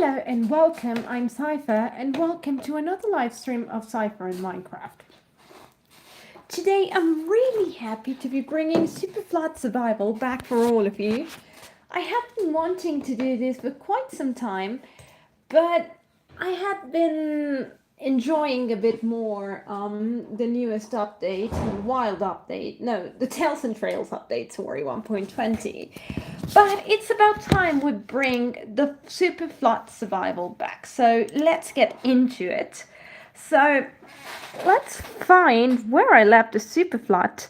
Hello and welcome, I'm Cypher and welcome to another live stream of Cypher in Minecraft. Today I'm really happy to be bringing Superflat Survival back for all of you. I have been wanting to do this for quite some time, but I had been enjoying a bit more the newest update, the Wild update, no, the Tales and Trails update, sorry, 1.20. But it's about time we bring the Superflat Survival back, so let's get into it. So let's find where I left the Superflat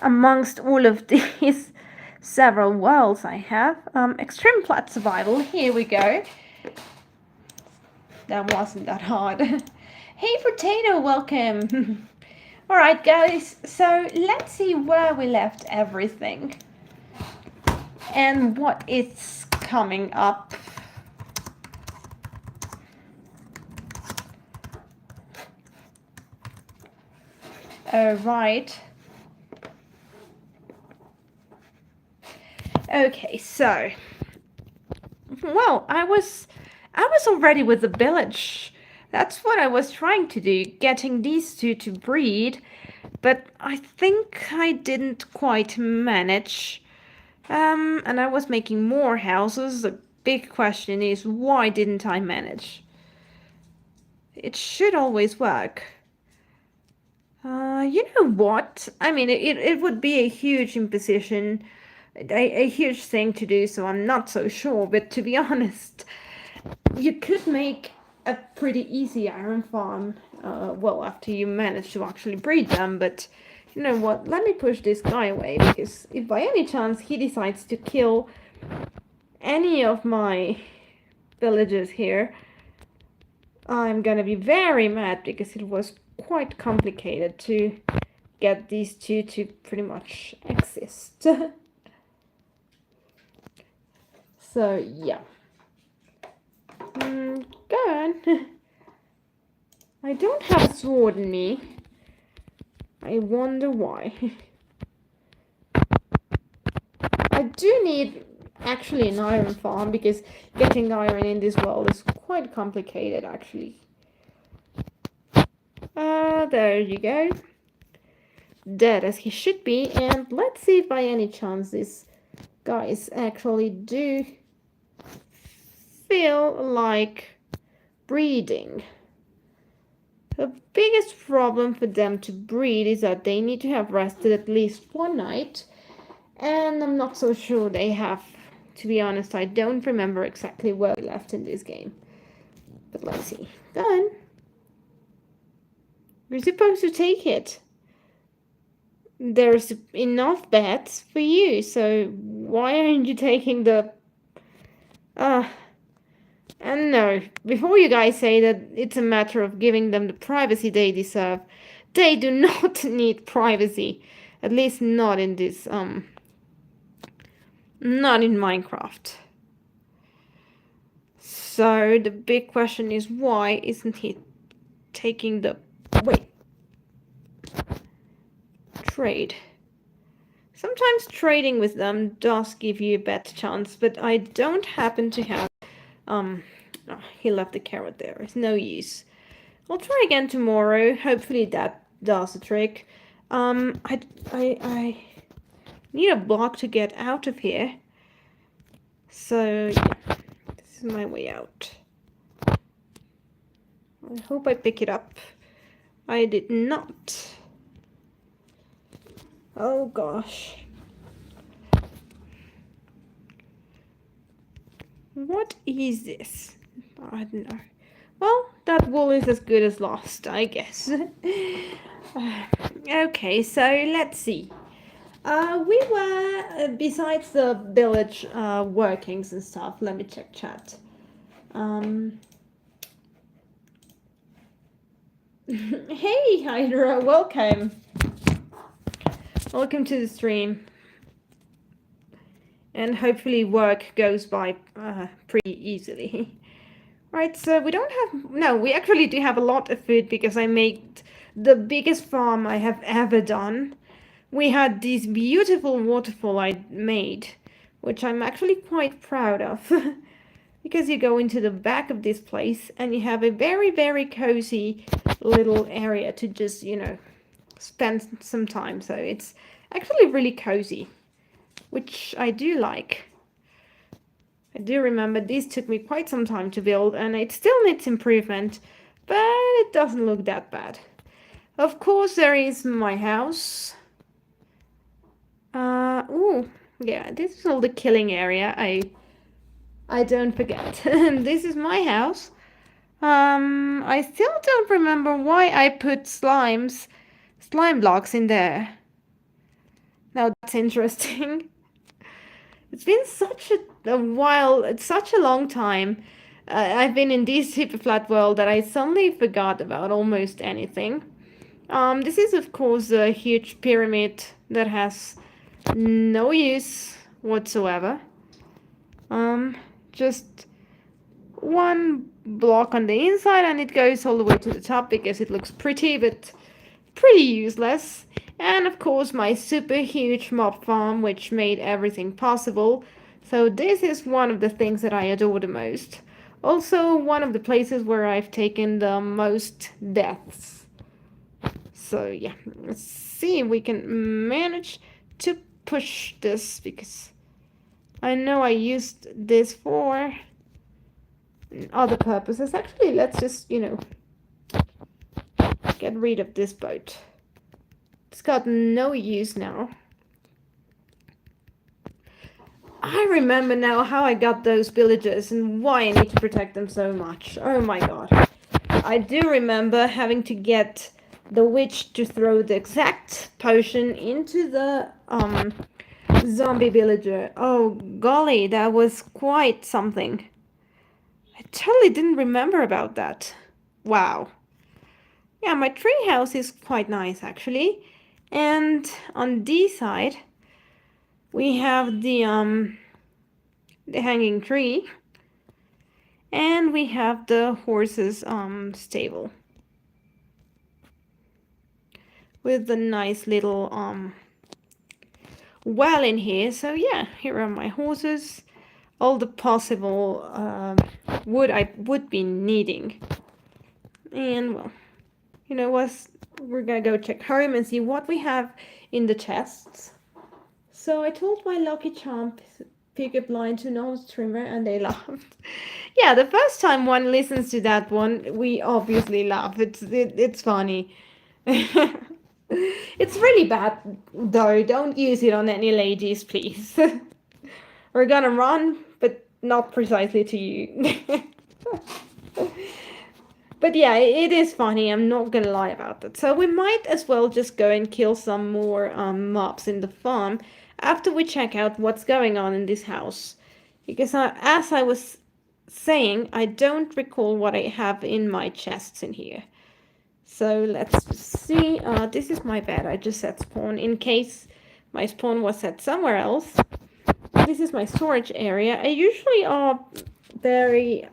amongst all of these several worlds I have. Extreme Flat Survival, here we go. That wasn't that hard. Hey Potato, welcome. Alright guys, so let's see where we left everything and what is coming up. Alright. Okay, so well, I was already with the village. That's what I was trying to do, getting these two to breed, but I think I didn't quite manage. And I was making more houses. The big question is, why didn't I manage? It should always work. You know what? I mean, it would be a huge imposition, a huge thing to do, so I'm not so sure, but to be honest, you could make a pretty easy iron farm, well, after you manage to actually breed them, but you know what, let me push this guy away, because if by any chance he decides to kill any of my villagers here, I'm gonna be very mad, because it was quite complicated to get these two to pretty much exist. So yeah. Go on. I don't have a sword in me. I wonder why. I do need actually an iron farm, because getting iron in this world is quite complicated actually. There you go. Dead as he should be, and let's see if by any chance these guys actually do feel like breeding. The biggest problem for them to breed is that they need to have rested at least one night, and I'm not so sure they have. To be honest, I don't remember exactly where we left in this game. But let's see. Done. We're supposed to take it. There's enough beds for you, so why aren't you taking the... And no, before you guys say that it's a matter of giving them the privacy they deserve, they do not need privacy. At least not in this, not in Minecraft. So the big question is, why isn't he taking the... Wait. Trade. Sometimes trading with them does give you a better chance, but I don't happen to have... Oh, he left the carrot there. It's no use. I'll try again tomorrow. Hopefully that does the trick. I need a block to get out of here. So, yeah. This is my way out. I hope I pick it up. I did not. Oh, gosh. What is this? I don't know. Well, that wool is as good as lost, I guess. Okay, so let's see. We were, besides the village workings and stuff, let me check chat. Hey, Hydra, welcome. Welcome to the stream. And hopefully work goes by pretty easily. Right, so we don't have... No, we actually do have a lot of food, because I made the biggest farm I have ever done. We had this beautiful waterfall I made, which I'm actually quite proud of. because you go into the back of this place and you have a very, very cozy little area to just, spend some time. So it's actually really cozy, which I do like. I do remember these took me quite some time to build, and it still needs improvement, but it doesn't look that bad. Of course, there is my house. Oh, yeah, this is all the killing area. I don't forget. This is my house. I still don't remember why I put slime blocks in there. Now that's interesting. It's been such a while, it's such a long time. I've been in this super flat world that I suddenly forgot about almost anything. This is of course a huge pyramid that has no use whatsoever. Just one block on the inside and it goes all the way to the top because it looks pretty, but pretty useless. And of course my super huge mob farm, which made everything possible. So this is one of the things that I adore the most. Also one of the places where I've taken the most deaths. So yeah, let's see if we can manage to push this, because I know I used this for other purposes. Actually, let's just, get rid of this boat. It's got no use now. I remember now how I got those villagers and why I need to protect them so much. Oh my god. I do remember having to get the witch to throw the exact potion into the zombie villager. Oh golly, that was quite something. I totally didn't remember about that. Wow. Yeah, my tree house is quite nice actually. And on this side, we have the hanging tree. And we have the horses stable. With the nice little well in here. So yeah, here are my horses. All the possible wood I would be needing. And well, you know what? We're gonna go check home and see what we have in the chests. So I told my Lucky Charm pickup line to no streamer and they laughed. Yeah, the first time one listens to that one, we obviously laugh. It's funny. It's really bad though. Don't use it on any ladies, please. We're gonna run, but not precisely to you. But yeah, it is funny. I'm not gonna lie about that. So we might as well just go and kill some more mobs in the farm after we check out what's going on in this house. Because as I was saying, I don't recall what I have in my chests in here. So let's see. This is my bed. I just set spawn in case my spawn was set somewhere else. This is my storage area. I usually am very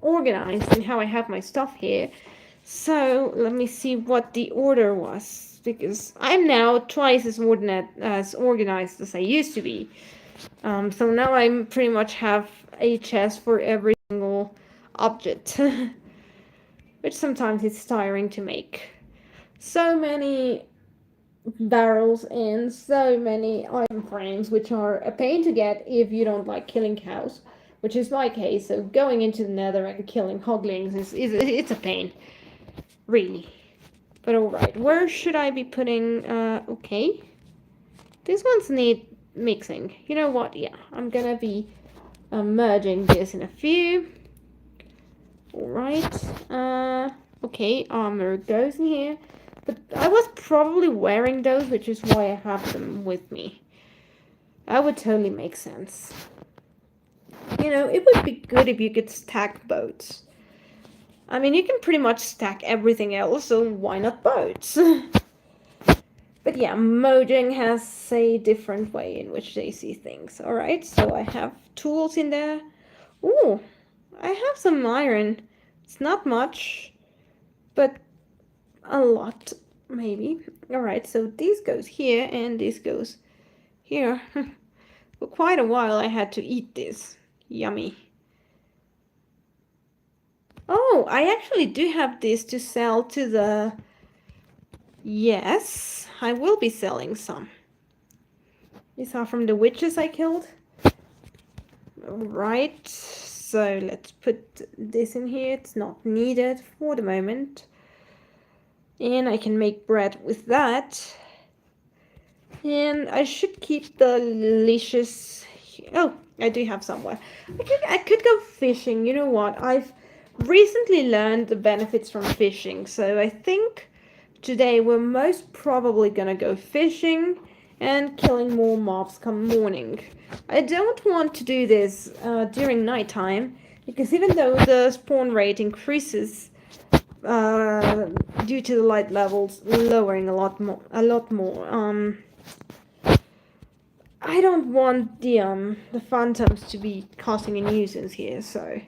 organized in how I have my stuff here. So let me see what the order was, because I'm now twice as organized as I used to be. So now I pretty much have a chest for every single object, which sometimes is tiring to make. So many barrels and so many item frames, which are a pain to get if you don't like killing cows, which is my case. So going into the nether and killing hoglings it's a pain, really. But alright, where should I be putting, okay. These ones need mixing. You know what, yeah, I'm gonna be merging this in a few. Alright, okay, armor goes in here. But I was probably wearing those, which is why I have them with me. That would totally make sense. You know, it would be good if you could stack boats. I mean, you can pretty much stack everything else, so why not boats? But yeah, Mojang has a different way in which they see things. Alright, so I have tools in there. Ooh, I have some iron. It's not much, but a lot, maybe. Alright, so this goes here and this goes here. For quite a while I had to eat this. Yummy. Oh, I actually do have this to sell to the... Yes, I will be selling some. These are from the witches I killed. Alright, so let's put this in here. It's not needed for the moment. And I can make bread with that. And I should keep the leashes. Oh, I do have somewhere. I could go fishing. You know what? I've recently learned the benefits from fishing. So I think today we're most probably gonna go fishing and killing more mobs come morning. I don't want to do this during nighttime, because even though the spawn rate increases due to the light levels lowering a lot more, I don't want the phantoms to be causing a nuisance here. So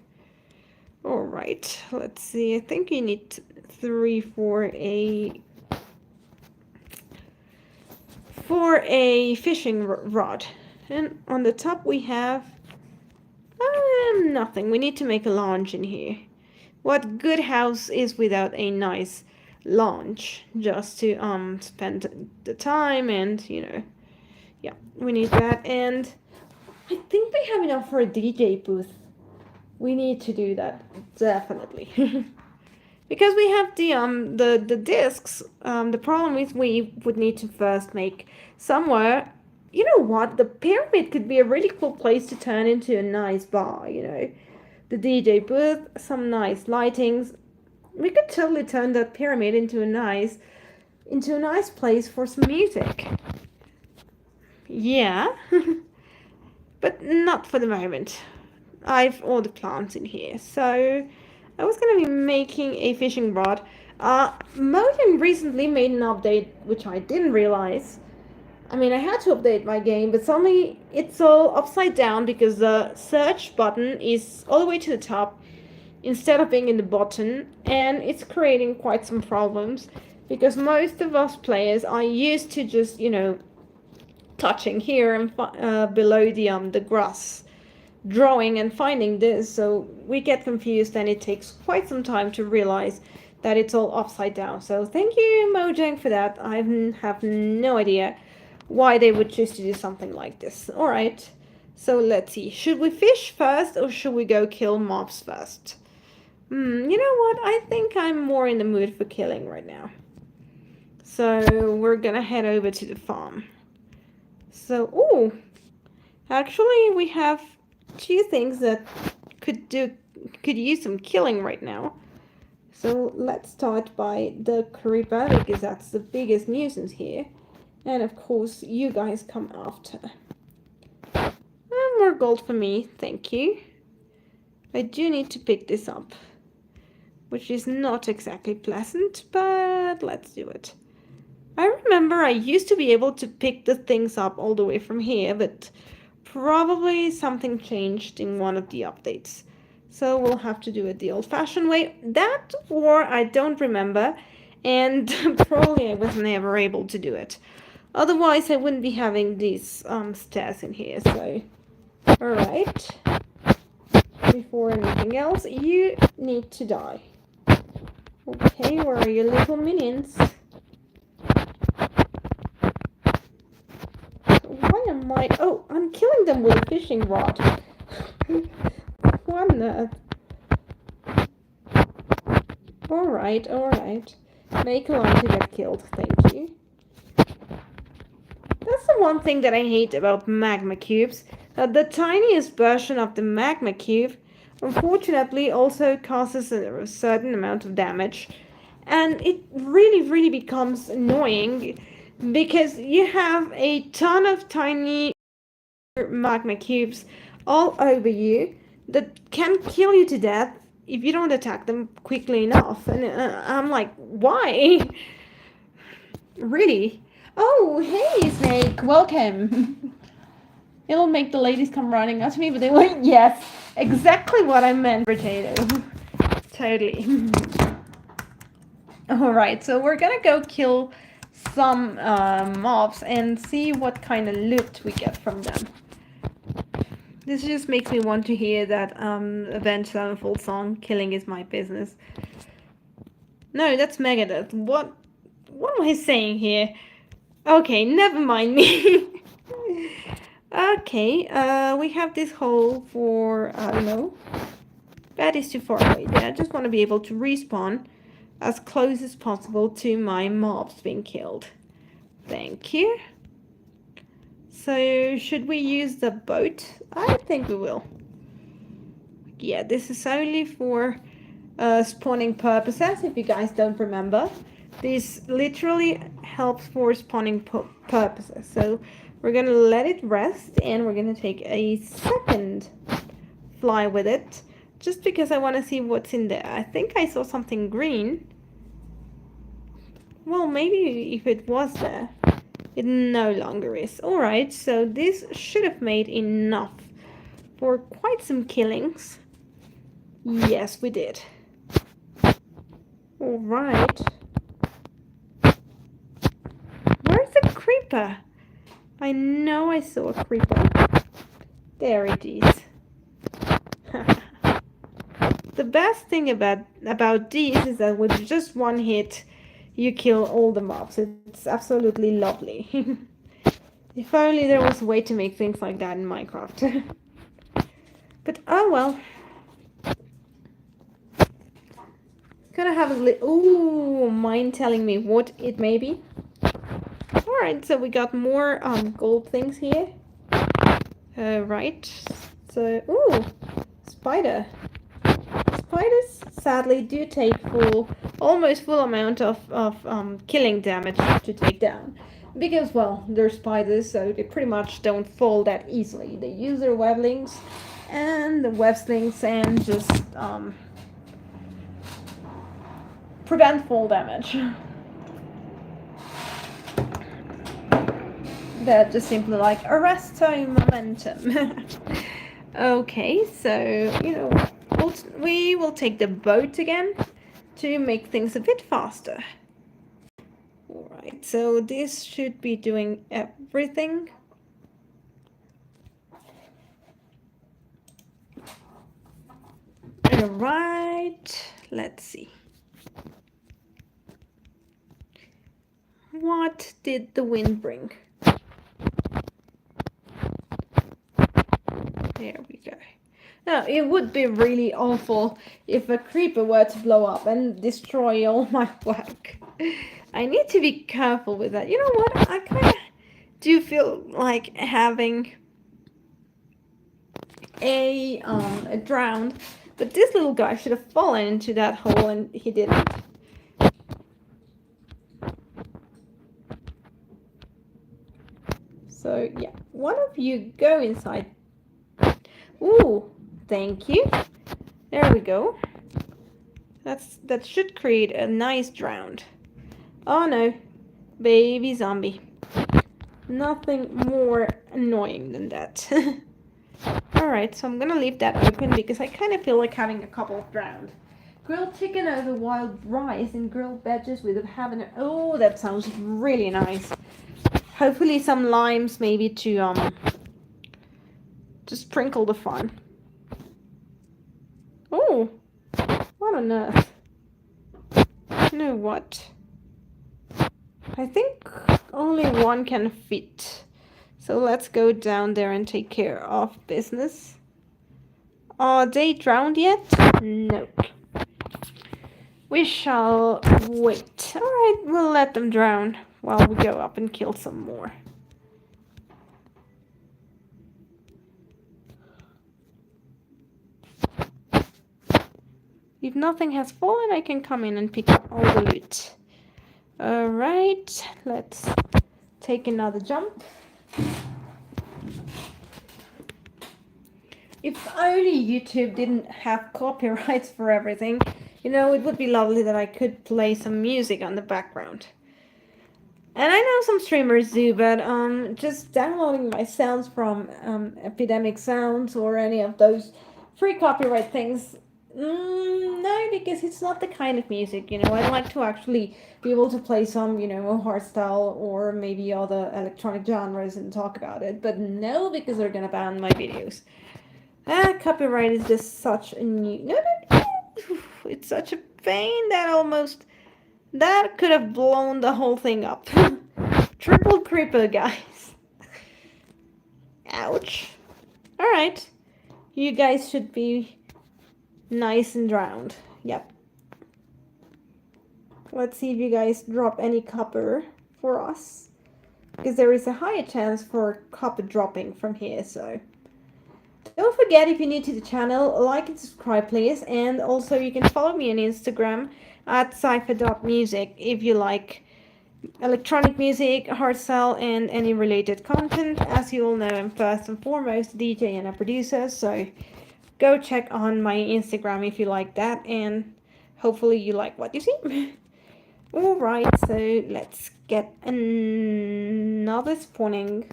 alright, let's see. I think you need 3 for a fishing rod. And on the top we have nothing. We need to make a lounge in here. What good house is without a nice lounge just to spend the time, and you know, yeah, we need that. And I think we have enough for a DJ booth. We need to do that, definitely. Because we have the discs. The problem is we would need to first make somewhere. You know what? The pyramid could be a really cool place to turn into a nice bar, you know. The DJ booth, some nice lightings. We could totally turn that pyramid into a nice place for some music. Yeah. But not for the moment. I've all the plants in here. So I was going to be making a fishing rod. Mojang recently made an update, which I didn't realize. I mean, I had to update my game, but suddenly it's all upside down because the search button is all the way to the top instead of being in the bottom, and it's creating quite some problems because most of us players are used to just, you know, touching here and below the grass, drawing and finding this, so we get confused and it takes quite some time to realize that it's all upside down. So thank you, Mojang, for that. I have no idea why they would choose to do something like this. Alright, so let's see. Should we fish first or should we go kill mobs first? You know what? I think I'm more in the mood for killing right now. So we're gonna head over to the farm. So, oh, actually we have 2 things that could use some killing right now. So let's start by the creeper, because that's the biggest nuisance here. And of course, you guys come after. And more gold for me, thank you. I do need to pick this up, which is not exactly pleasant, but let's do it. I remember I used to be able to pick the things up all the way from here, but probably something changed in one of the updates. So we'll have to do it the old-fashioned way. That, or I don't remember, and probably I was never able to do it. Otherwise, I wouldn't be having these stairs in here, so... Alright. Before anything else, you need to die. Okay, where are your little minions? Why am I... Oh, I'm killing them with a fishing rod. What on earth? Alright, alright. Make a line to get killed, thank you. That's the one thing that I hate about magma cubes. The tiniest version of the magma cube, unfortunately, also causes a certain amount of damage. And it really becomes annoying because you have a ton of tiny magma cubes all over you that can kill you to death if you don't attack them quickly enough. And I'm like, why? Really? Oh, hey, Snake, welcome. It'll make the ladies come running at me, but they went, yes, exactly what I meant, potato. Totally. Alright, so we're gonna go kill some mobs and see what kind of loot we get from them. This just makes me want to hear that Avenged Sevenfold song, "Killing is my business." No, that's Megadeth. What am I saying here? Okay, never mind me. Okay, we have this hole for, I don't know. That is too far away. I just want to be able to respawn as close as possible to my mobs being killed. Thank you. So, should we use the boat? I think we will. Yeah, this is only for spawning purposes, if you guys don't remember. This literally helps for spawning purposes. So, we're going to let it rest and we're going to take a second fly with it. Just because I want to see what's in there. I think I saw something green. Well, maybe if it was there. It no longer is. Alright, so this should have made enough for quite some killings. Yes, we did. Alright. Where's the creeper? I know I saw a creeper. There it is. The best thing about these is that with just one hit, you kill all the mobs. It's absolutely lovely. If only there was a way to make things like that in Minecraft. But oh well. Gonna have a little... Ooh, mind telling me what it may be? Alright, so we got more gold things here. Right. So, ooh, spider. Spiders sadly do take almost full amount of killing damage to take down. Because, well, they're spiders, so they pretty much don't fall that easily. They use their weblings and the web slings and just prevent fall damage. They're just simply like arresto momentum. Okay, so, you know, we will take the boat again to make things a bit faster. Alright, so this should be doing everything. Alright, let's see. What did the wind bring? There we go. Now, it would be really awful if a creeper were to blow up and destroy all my work. I need to be careful with that. You know what? I kind of do feel like having a drowned, but this little guy should have fallen into that hole and he didn't. So yeah, one of you go inside. Ooh, thank you. There we go. That should create a nice drowned. Oh no, baby zombie. Nothing more annoying than that. Alright, so I'm gonna leave that open because I kind of feel like having a couple of drowned. Grilled chicken over wild rice and grilled veggies with a habanero. Oh, that sounds really nice. Hopefully some limes maybe to sprinkle the fun. Oh, what on earth? You know what? I think only one can fit. So let's go down there and take care of business. Are they drowned yet? No. We shall wait. Alright, we'll let them drown while we go up and kill some more. If nothing has fallen, I can come in and pick up all the loot. Alright, let's take another jump. If only YouTube didn't have copyrights for everything, you know, it would be lovely that I could play some music on the background. And I know some streamers do, but just downloading my sounds from Epidemic Sounds or any of those free copyright things No, because it's not the kind of music, I'd like to actually be able to play some, hardstyle or maybe other electronic genres and talk about it. But no, because they're gonna ban my videos. Copyright is just such a new. No, no, no. It's such a pain that could have blown the whole thing up. Triple creeper, guys. Ouch. Alright. You guys should be nice and drowned. Yep. Let's see if you guys drop any copper for us. Because there is a higher chance for copper dropping from here, so. Don't forget, if you're new to the channel, like and subscribe please. And also you can follow me on Instagram at cypher.music if you like electronic music, hardstyle, and any related content. As you all know, I'm first and foremost a DJ and a producer, so go check on my Instagram if you like that, and hopefully you like what you see. Alright, so let's get another spawning.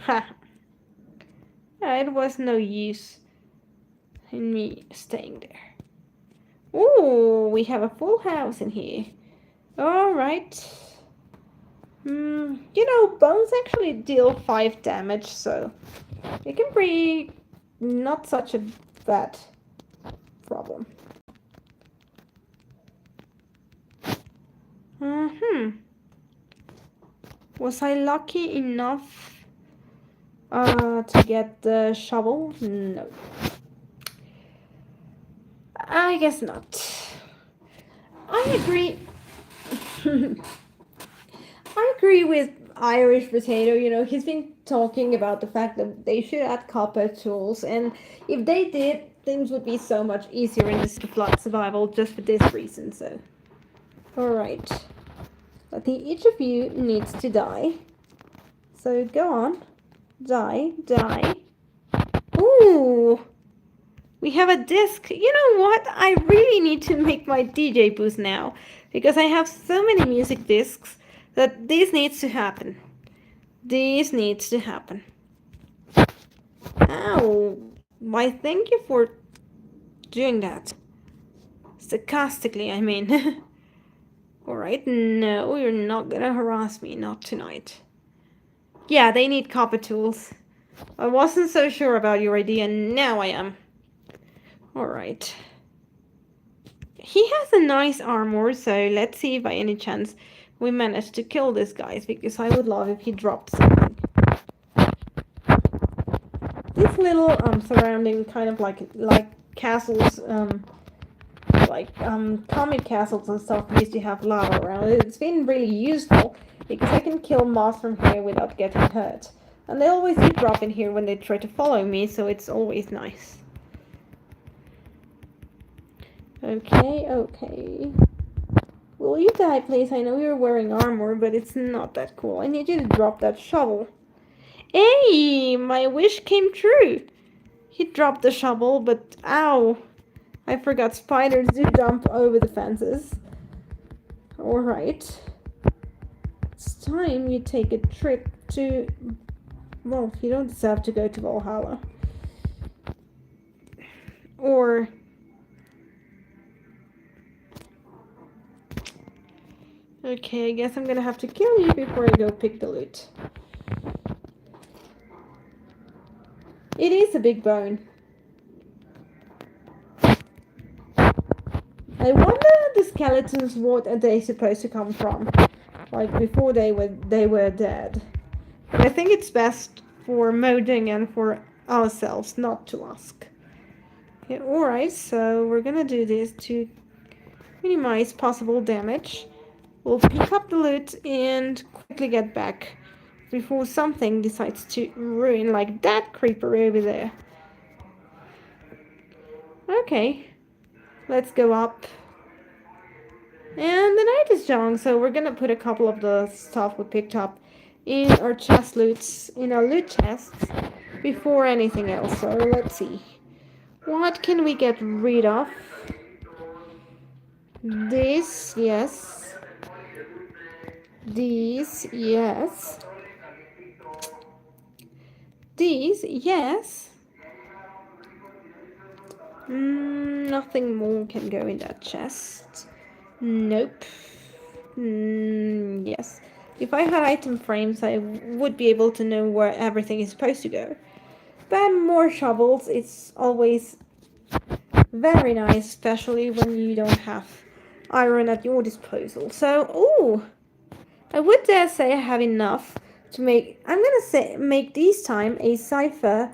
Ha! It was no use in me staying there. Ooh, we have a full house in here. Alright. Bones actually deal 5 damage, so it can be not such a bad problem. Was I lucky enough to get the shovel? No. I guess not. I agree. I agree with Irish Potato. He's been talking about the fact that they should add copper tools, and if they did, things would be so much easier in this flood survival just for this reason, so. Alright. I think each of you needs to die. So go on. Die. Die. Ooh! We have a disc. You know what? I really need to make my DJ booth now, because I have so many music discs that this needs to happen. This needs to happen. Ow! Why, thank you for doing that. Sarcastically, I mean. Alright, no, you're not gonna harass me, not tonight. Yeah, they need copper tools. I wasn't so sure about your idea, now I am. Alright. He has a nice armor, so let's see if by any chance we manage to kill this guy, because I would love if he dropped something. This little surrounding kind of like castles, comic castles and stuff used to have lava around it. It's been really useful because I can kill moths from here without getting hurt. And they always do drop in here when they try to follow me, so it's always nice. Okay. Will you die, please? I know you're wearing armor, but it's not that cool. I need you to drop that shovel. Hey, my wish came true. He dropped the shovel, but ow. I forgot spiders do jump over the fences. Alright. It's time you take a trip to... Well, you don't deserve to go to Valhalla. Or... Okay, I guess I'm gonna have to kill you before I go pick the loot. It is a big bone. I wonder the skeletons, what are they supposed to come from? Like before they were dead. But I think it's best for modding and for ourselves not to ask. Okay, alright, so we're gonna do this to minimize possible damage. We'll pick up the loot and quickly get back before something decides to ruin, like that creeper over there. Okay, let's go up. And the night is young, so we're gonna put a couple of the stuff we picked up in our in our loot chests before anything else. So let's see. What can we get rid of? This, yes. These, yes. These, yes. Nothing more can go in that chest. Nope. Yes. If I had item frames, I would be able to know where everything is supposed to go. But more shovels, it's always very nice, especially when you don't have iron at your disposal. So, ooh, I would dare say I have enough to make. I'm gonna make this time a cipher.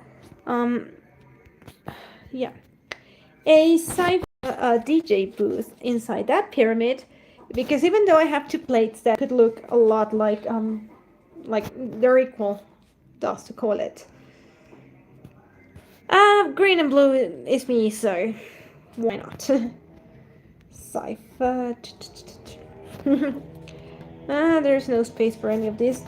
Yeah, a cipher DJ booth inside that pyramid, because even though I have two plates that could look a lot like they're equal, thus to call it. Green and blue is me, so why not? Cipher. There's no space for any of this.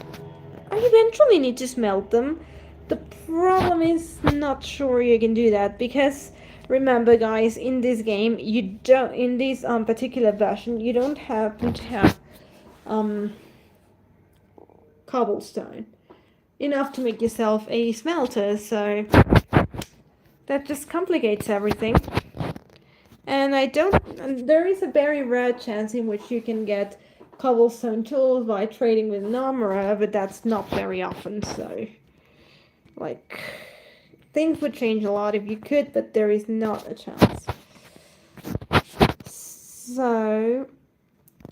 I eventually need to smelt them. The problem is not sure you can do that because remember guys, in this game you don't, in this particular version, you don't happen to have cobblestone enough to make yourself a smelter, so that just complicates everything. And there is a very rare chance in which you can get cobblestone tools by trading with an armorer, but that's not very often, so like things would change a lot if you could, but there is not a chance. So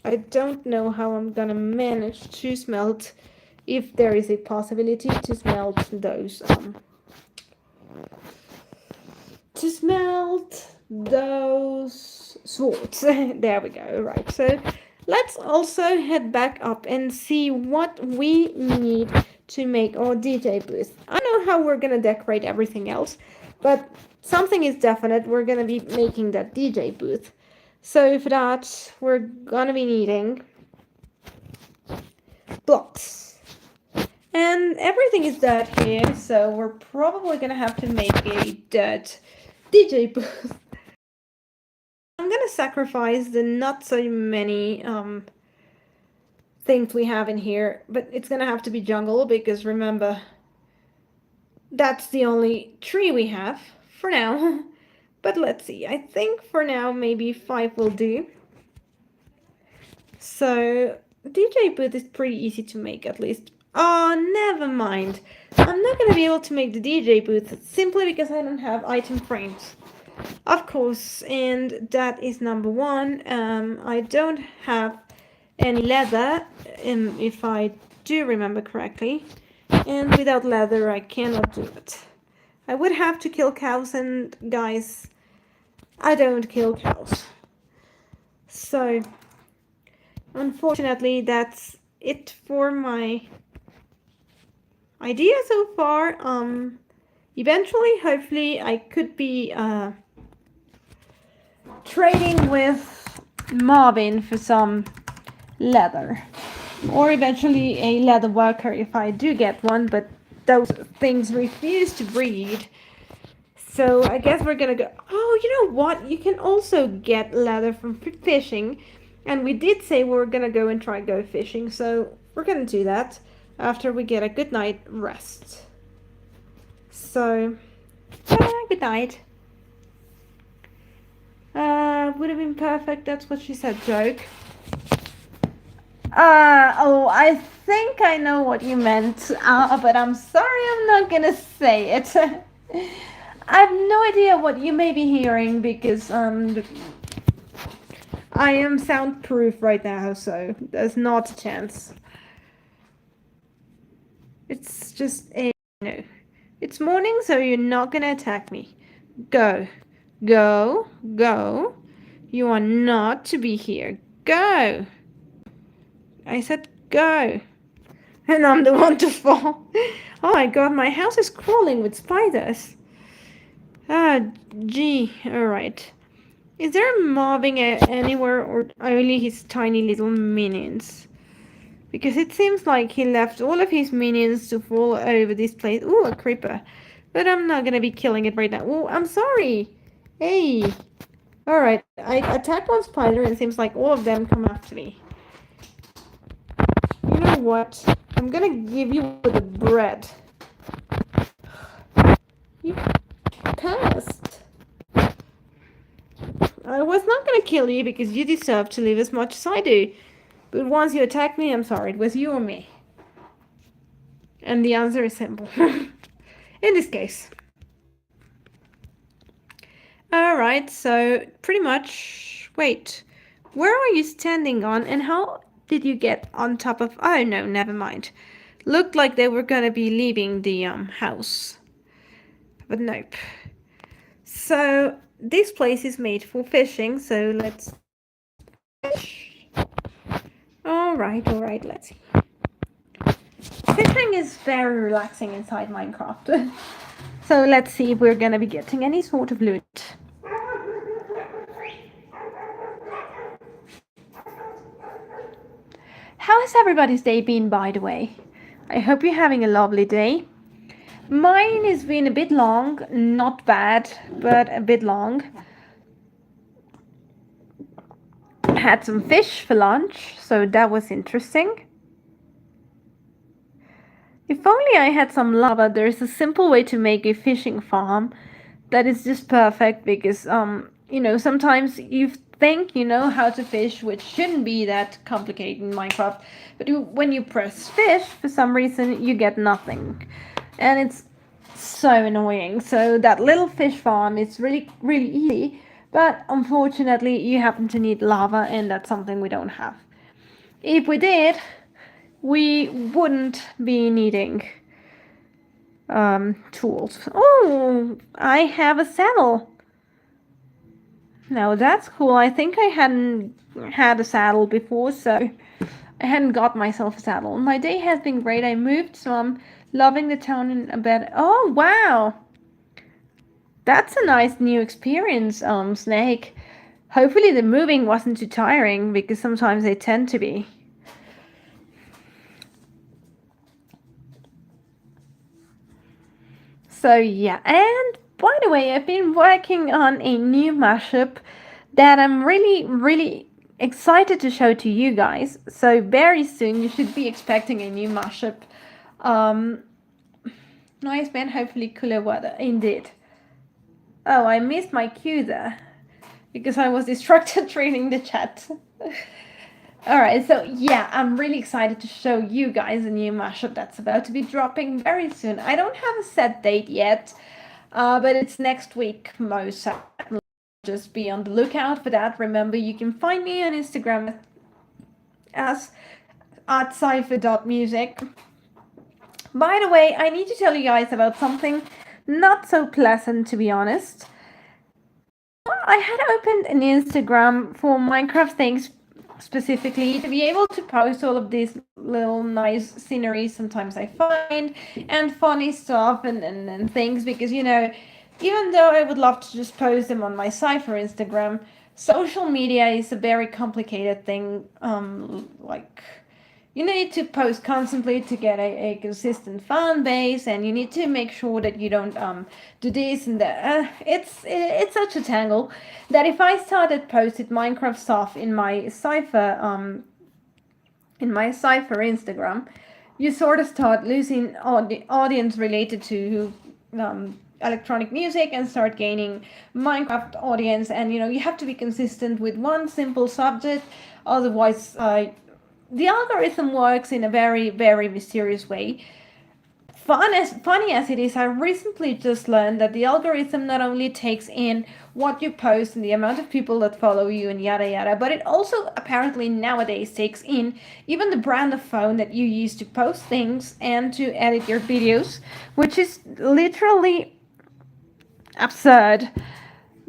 I don't know how I'm gonna manage to smelt, if there is a possibility to smelt those swords. There we go. Right, so let's also head back up and see what we need to make our DJ booth. I don't know how we're gonna decorate everything else, but something is definite, we're gonna be making that DJ booth. So for that, we're gonna be needing blocks. And everything is dirt here, so we're probably gonna have to make a dirt DJ booth. I'm gonna sacrifice the not so many things we have in here, but it's gonna have to be jungle because remember, that's the only tree we have for now. But let's see, I think for now maybe 5 will do. So DJ booth is pretty easy to make, at least. Oh, never mind. I'm not gonna be able to make the DJ booth simply because I don't have item frames. Of course, and that is number one. I don't have any leather, if I do remember correctly. And without leather, I cannot do it. I would have to kill cows, and guys, I don't kill cows. So, unfortunately, that's it for my idea so far. Eventually, hopefully, I could be trading with Marvin for some leather, or eventually a leather worker if I do get one, but those things refuse to breed. So I guess we're gonna go. Oh, you know what? You can also get leather from fishing, and we did say we were gonna go and try go fishing, so we're gonna do that after we get a good night rest. So, good night. Would have been perfect. That's what she said, joke. Oh, I think I know what you meant, but I'm sorry, I'm not gonna say it. I have no idea what you may be hearing because I am soundproof right now, so there's not a chance. It's just no. It's morning, so you're not gonna attack me. Go. Go. Go. You are not to be here. Go. I said go. And I'm the one to fall. Oh my god, my house is crawling with spiders. Gee, alright. Is there a mobbing anywhere, or only his tiny little minions? Because it seems like he left all of his minions to fall over this place. Ooh, a creeper. But I'm not gonna be killing it right now. Oh, I'm sorry. Hey. Alright, I attacked one spider and it seems like all of them come after me. You know what? I'm gonna give you the bread. past. I was not gonna kill you because you deserve to live as much as I do. But once you attacked me, I'm sorry, it was you or me. And the answer is simple. In this case. Alright, so pretty much... Wait. Where are you standing on and how did you get on top of... Oh no, never mind. Looked like they were gonna be leaving the house. But nope. So this place is made for fishing, so let's fish. Alright, let's see. Fishing is very relaxing inside Minecraft. So let's see if we're gonna be getting any sort of loot. How has everybody's day been, by the way? I hope you're having a lovely day. Mine has been a bit long, not bad, but a bit long. Had some fish for lunch, so that was interesting. If only I had some lava. There's a simple way to make a fishing farm that is just perfect because, you know, sometimes you think you know how to fish, which shouldn't be that complicated in Minecraft, but when you press fish, for some reason, you get nothing. And it's so annoying. So that little fish farm is really, really easy, but unfortunately, you happen to need lava, and that's something we don't have. If we did, we wouldn't be needing tools. Oh, I have a saddle. Now that's cool. I think I hadn't had a saddle before, so I hadn't got myself a saddle. My day has been great. I moved, so I'm loving the town in a bit. Oh, wow. That's a nice new experience, Snake. Hopefully the moving wasn't too tiring, because sometimes they tend to be. So yeah, and by the way, I've been working on a new mashup that I'm really, really excited to show to you guys. So very soon you should be expecting a new mashup. Nice man, hopefully cooler weather. Indeed. Oh, I missed my cue there because I was distracted reading the chat. Alright, so yeah, I'm really excited to show you guys a new mashup that's about to be dropping very soon. I don't have a set date yet, but it's next week most certainly. Just be on the lookout for that. Remember, you can find me on Instagram as @cypher.music. By the way, I need to tell you guys about something not so pleasant, to be honest. I had opened an Instagram for Minecraft things specifically to be able to post all of these little nice sceneries sometimes I find and funny stuff and things, because you know, even though I would love to just post them on my Cypher Instagram, social media is a very complicated thing. Like, you need to post constantly to get a consistent fan base, and you need to make sure that you don't do this and that. It's such a tangle that if I started posting Minecraft stuff in my Cypher Instagram, you sort of start losing audience related to electronic music and start gaining Minecraft audience. And you know, you have to be consistent with one simple subject, otherwise the algorithm works in a very, very mysterious way. Funny as it is, I recently just learned that the algorithm not only takes in what you post and the amount of people that follow you and yada yada, but it also apparently nowadays takes in even the brand of phone that you use to post things and to edit your videos, which is literally absurd.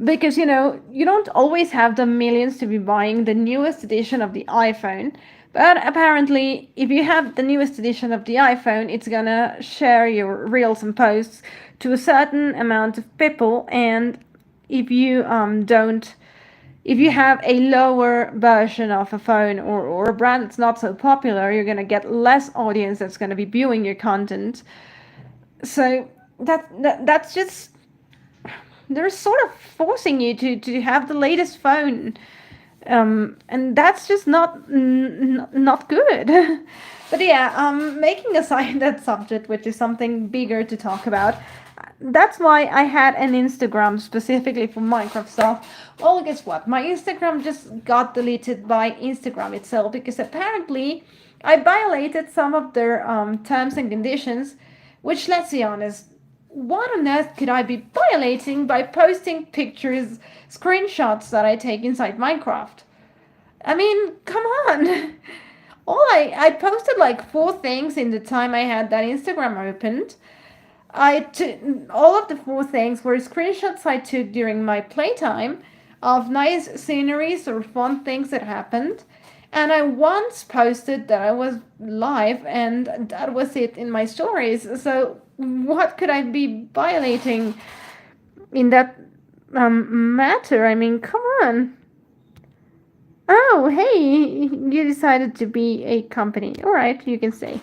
Because, you know, you don't always have the millions to be buying the newest edition of the iPhone. But apparently, if you have the newest edition of the iPhone, it's gonna share your reels and posts to a certain amount of people. And if you if you have a lower version of a phone or a brand that's not so popular, you're gonna get less audience that's gonna be viewing your content. So that's just, they're sort of forcing you to have the latest phone. And that's just not good. But yeah, making aside that subject, which is something bigger to talk about, that's why I had an Instagram specifically for Minecraft stuff. Well, guess what? My Instagram just got deleted by Instagram itself because apparently I violated some of their terms and conditions, which, let's be honest, what on earth could I be violating by posting pictures, screenshots that I take inside Minecraft? I mean, come on. I posted like 4 things in the time I had that Instagram opened. All of the 4 things were screenshots I took during my playtime of nice sceneries or fun things that happened. And I once posted that I was live, and that was it in my stories. So, what could I be violating in that matter? I mean, come on. Oh, hey, you decided to be a company. All right, you can say.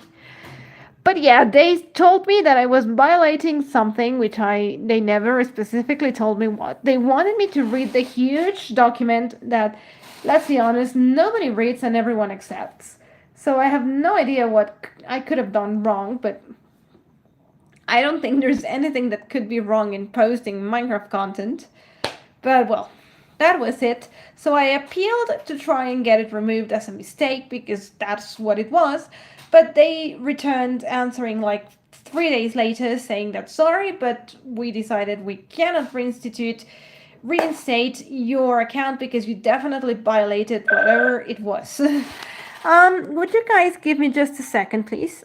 But yeah, they told me that I was violating something, which they never specifically told me what. They wanted me to read the huge document that, let's be honest, nobody reads and everyone accepts. So I have no idea what I could have done wrong, but I don't think there's anything that could be wrong in posting Minecraft content. But well, that was it. So I appealed to try and get it removed as a mistake because that's what it was. But they returned answering like 3 days later saying that sorry, but we decided we cannot reinstate your account because you definitely violated whatever it was. Would you guys give me just a second, please?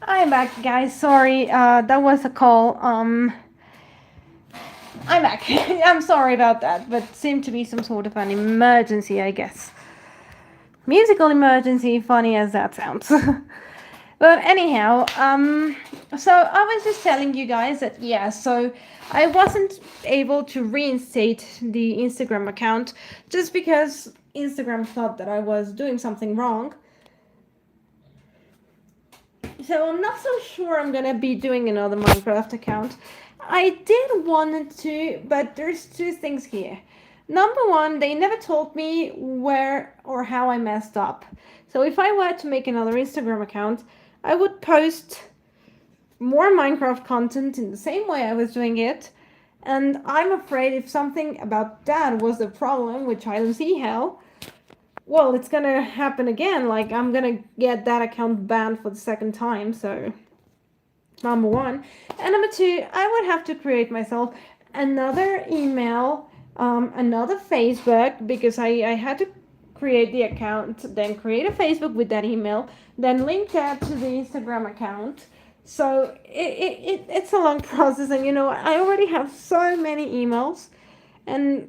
I'm back, guys. Sorry, that was a call. I'm back. I'm sorry about that, but seemed to be some sort of an emergency, I guess. Musical emergency, funny as that sounds. But anyhow, so I was just telling you guys that, yeah, so I wasn't able to reinstate the Instagram account just because Instagram thought that I was doing something wrong. So I'm not so sure I'm gonna be doing another Minecraft account. I did want to, but there's two things here. Number one, they never told me where or how I messed up. So if I were to make another Instagram account, I would post more Minecraft content in the same way I was doing it. And I'm afraid if something about that was the problem, which I don't see how, well, it's gonna happen again. Like, I'm gonna get that account banned for the second time. So, number one. And number two, I would have to create myself another email, another Facebook, because I had to create the account, then create a Facebook with that email, then link that to the Instagram account. So it's a long process, and I already have so many emails, and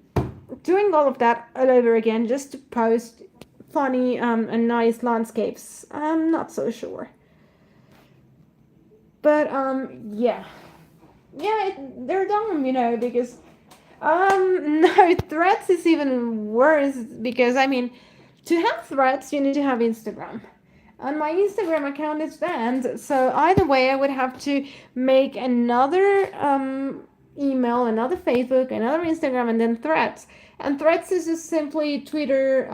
doing all of that all over again just to post funny and nice landscapes, I'm not so sure. But yeah, they're dumb, because no, Threads is even worse, because I mean, to have Threads you need to have Instagram, and my Instagram account is banned. So either way, I would have to make another email, another Facebook, another Instagram, and then Threads. And Threads is just simply Twitter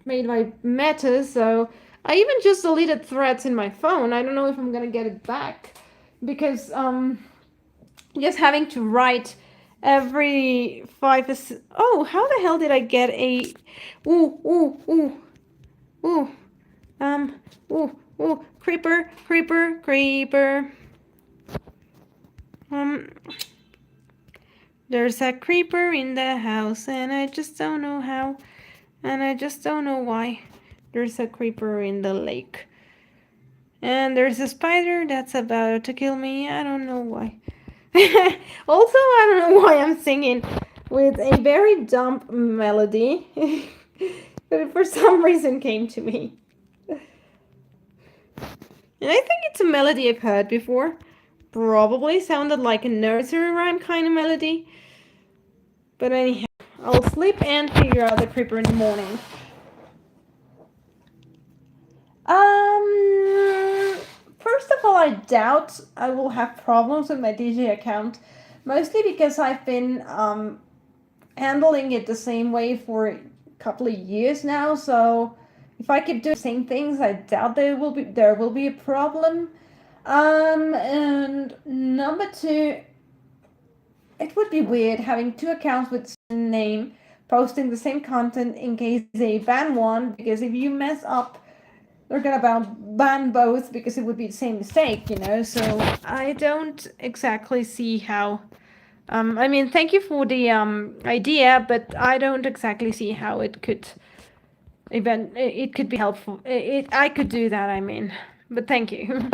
made by Meta. So I even just deleted Threads in my phone. I don't know if I'm gonna get it back, because just having to write every oh, how the hell did I get a ooh creeper. There's a creeper in the house, and I just don't know how, and I just don't know why. There's a creeper in the lake, and there's a spider that's about to kill me. I don't know why. Also, I don't know why I'm singing with a very dumb melody, but it for some reason came to me. And I think it's a melody I've heard before. Probably sounded like a nursery rhyme kind of melody. But anyhow, I'll sleep and figure out the creeper in the morning. First of all, I doubt I will have problems with my DJ account, mostly because I've been handling it the same way for a couple of years now. So if I keep doing the same things, I doubt there will be a problem. And number two, it would be weird having two accounts with the same name posting the same content in case they ban one, because if you mess up, they're gonna ban both, because it would be the same mistake, so I don't exactly see how. I mean, thank you for the idea, but I don't exactly see how it could be helpful. I could do that, I mean, but thank you.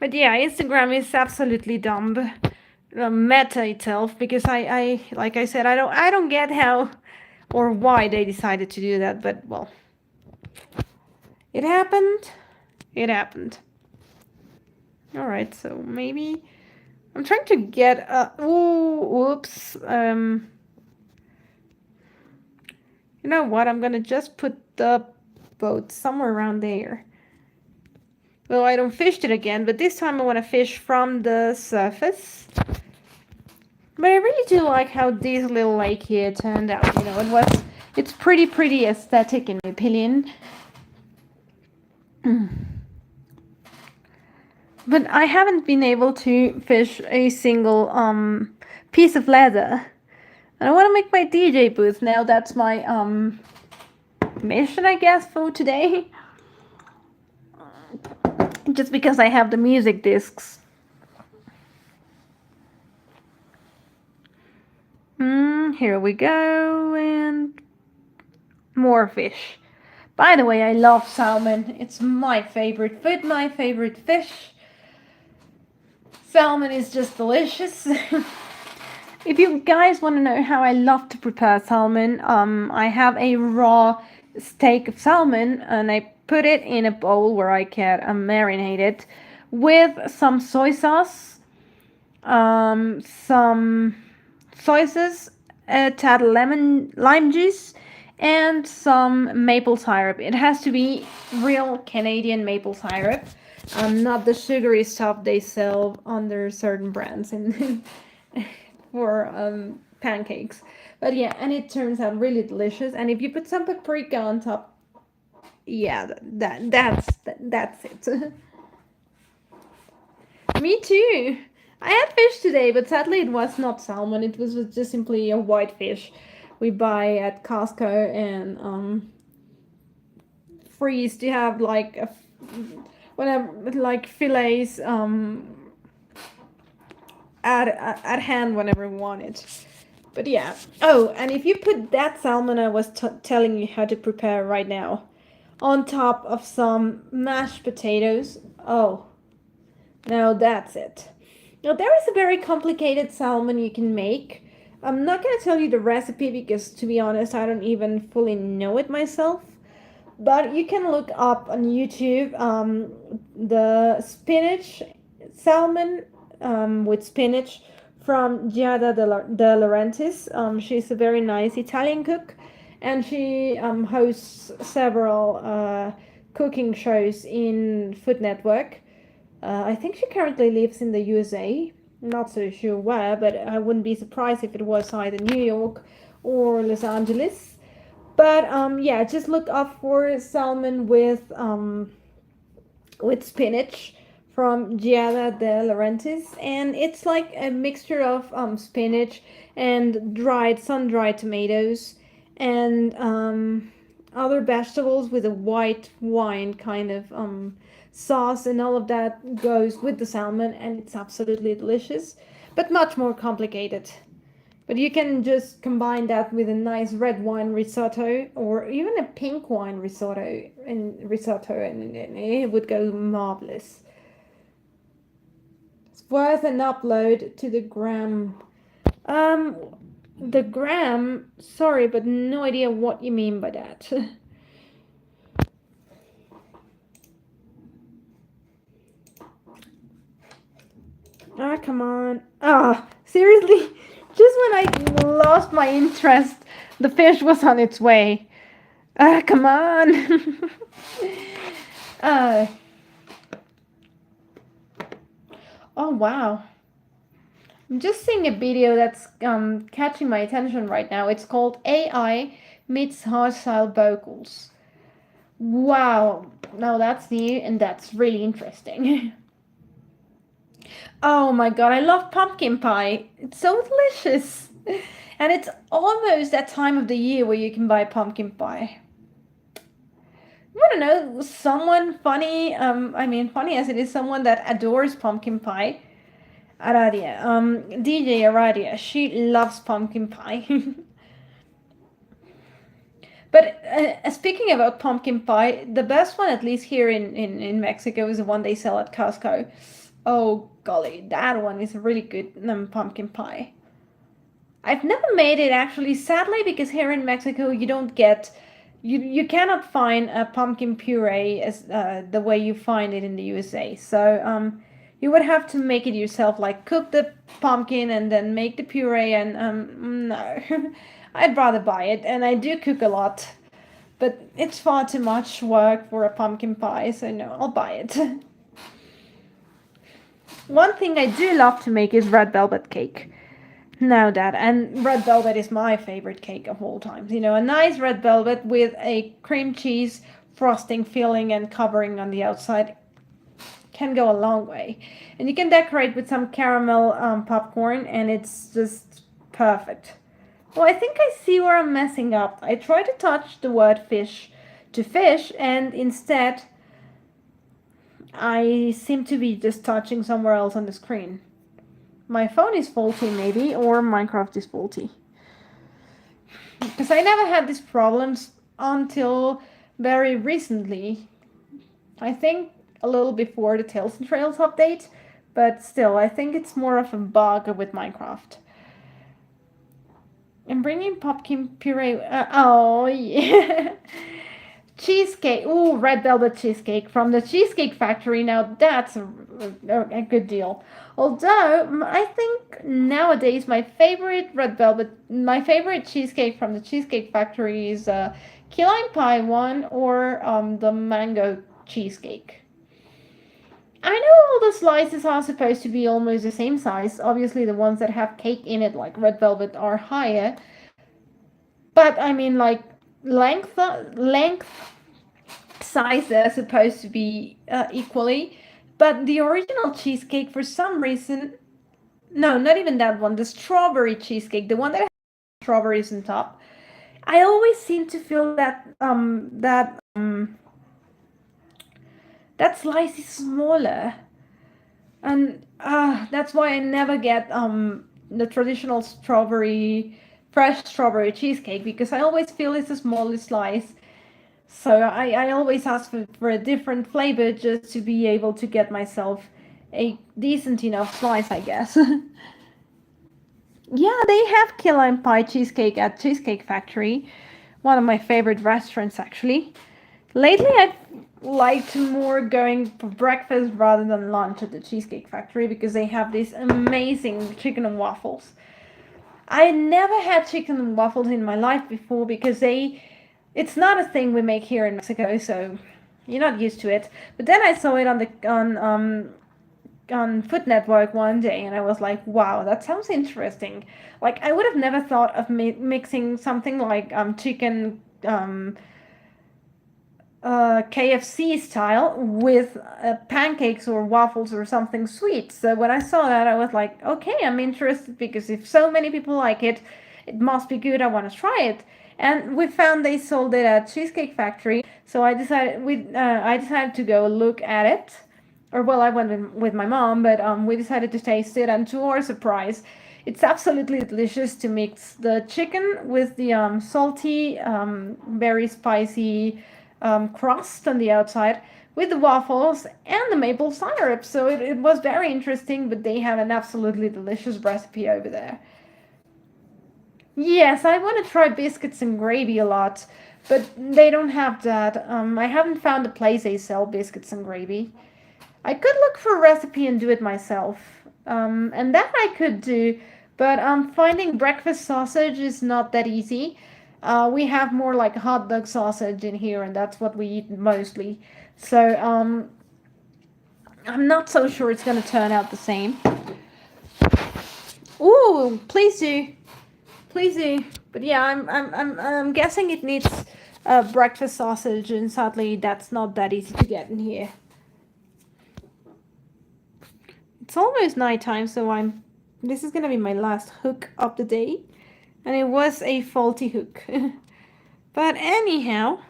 But yeah, Instagram is absolutely dumb. Meta itself, because I like I said, I don't get how or why they decided to do that, but well, it happened. All right, so maybe I'm trying to get whoops. You know what? I'm gonna just put the boat somewhere around there. Well, I don't fished it again, but this time I want to fish from the surface. But I really do like how this little lake here turned out. It's pretty aesthetic in my opinion. But I haven't been able to fish a single piece of leather. And I want to make my DJ booth now. That's my mission, I guess, for today. Just because I have the music discs. Here we go, and more fish. By the way, I love salmon. It's my favorite food, my favorite fish. Salmon is just delicious. If you guys want to know how I love to prepare salmon, I have a raw steak of salmon, and I put it in a bowl where I can marinate it with some soy sauce, some soy sauce, a tad lime juice, and some maple syrup. It has to be real Canadian maple syrup, not the sugary stuff they sell under certain brands and for pancakes. But yeah, and it turns out really delicious. And if you put some paprika on top, yeah, that's it. Me too. I had fish today, but sadly it was not salmon. It was just simply a white fish we buy at Costco and freeze to have like whatever, like fillets at hand whenever we want it. But yeah. Oh, and if you put that salmon I was telling you how to prepare right now on top of some mashed potatoes, oh, now that's it. Now there is a very complicated salmon you can make. I'm not going to tell you the recipe because, to be honest, I don't even fully know it myself. But you can look up on YouTube the spinach salmon with spinach from Giada De Laurentiis. She's a very nice Italian cook, and she hosts several cooking shows in Food Network. I think she currently lives in the USA. Not so sure where, but I wouldn't be surprised if it was either New York or Los Angeles. But yeah, just look up for salmon with spinach from Giada De Laurentiis, and it's like a mixture of spinach and sun-dried tomatoes and other vegetables with a white wine kind of sauce, and all of that goes with the salmon, and it's absolutely delicious, but much more complicated. But you can just combine that with a nice red wine risotto or even a pink wine risotto, and it would go marvelous. It's worth an upload to the gram. The gram, sorry, but no idea what you mean by that. Ah, come on. Ah, seriously? Just when I lost my interest, the fish was on its way. Ah, come on. uh, oh, wow. I'm just seeing a video that's catching my attention right now. It's called AI Meets Hardstyle Vocals. Wow. Now that's new and that's really interesting. Oh my god, I love pumpkin pie. It's so delicious. And it's almost that time of the year where you can buy pumpkin pie. I don't know, someone funny, funny as it is, someone that adores pumpkin pie. Aradia, DJ Aradia, she loves pumpkin pie. But speaking about pumpkin pie, the best one, at least here in Mexico, is the one they sell at Costco. Oh golly, that one is really good pumpkin pie. I've never made it actually, sadly, because here in Mexico you don't get, you cannot find a pumpkin puree as the way you find it in the USA. So you would have to make it yourself, like cook the pumpkin and then make the puree, and no. I'd rather buy it, and I do cook a lot, but it's far too much work for a pumpkin pie, so no, I'll buy it. One thing I do love to make is red velvet cake. Now that, and red velvet is my favorite cake of all time. You know, a nice red velvet with a cream cheese frosting, filling, and covering on the outside can go a long way. And you can decorate with some caramel popcorn, and it's just perfect. Well, I think I see where I'm messing up. I tried to touch the word fish to fish, and instead I seem to be just touching somewhere else on the screen. My phone is faulty maybe, or Minecraft is faulty. Because I never had these problems until very recently. I think a little before the Tales and Trails update, but still, I think it's more of a bug with Minecraft. I'm bringing pumpkin puree. Oh, yeah. cheesecake. Ooh, red velvet cheesecake from the Cheesecake Factory. Now that's a good deal. Although I think nowadays my favorite cheesecake from the Cheesecake Factory is key lime pie one or the mango cheesecake. I know all the slices are supposed to be almost the same size. Obviously, the ones that have cake in it, like red velvet, are higher. But I mean, like length size, they're supposed to be equally. But the original cheesecake, for some reason, no, not even that one. The strawberry cheesecake, the one that has strawberries on top. I always seem to feel that slice is smaller, and that's why I never get the traditional fresh strawberry cheesecake, because I always feel it's a smaller slice. So I always ask for a different flavor just to be able to get myself a decent enough slice, I guess. Yeah, they have key lime pie cheesecake at Cheesecake Factory, one of my favorite restaurants actually. Lately, I've liked more going for breakfast rather than lunch at the Cheesecake Factory because they have these amazing chicken and waffles. I never had chicken and waffles in my life before because it's not a thing we make here in Mexico, so you're not used to it. But then I saw it on Food Network one day, and I was like, wow, that sounds interesting. Like, I would have never thought of mixing something like chicken KFC style with pancakes or waffles or something sweet. So when I saw that, I was like, okay, I'm interested, because if so many people like it, it must be good. I want to try it. And we found they sold it at Cheesecake Factory, so I decided to go look at it. Or well, I went with my mom, but we decided to taste it, and to our surprise, it's absolutely delicious to mix the chicken with the salty, very spicy crust on the outside with the waffles and the maple syrup. So it was very interesting, but they have an absolutely delicious recipe over there. Yes, I want to try biscuits and gravy a lot, but they don't have that. I haven't found a place they sell biscuits and gravy. I could look for a recipe and do it myself, and that I could do, but finding breakfast sausage is not that easy. We have more like hot dog sausage in here, and that's what we eat mostly. So I'm not so sure it's gonna turn out the same. Ooh, please do, please do. But yeah, I'm guessing it needs breakfast sausage, and sadly, that's not that easy to get in here. It's almost nighttime, so this is gonna be my last hook of the day, and it was a faulty hook. But anyhow,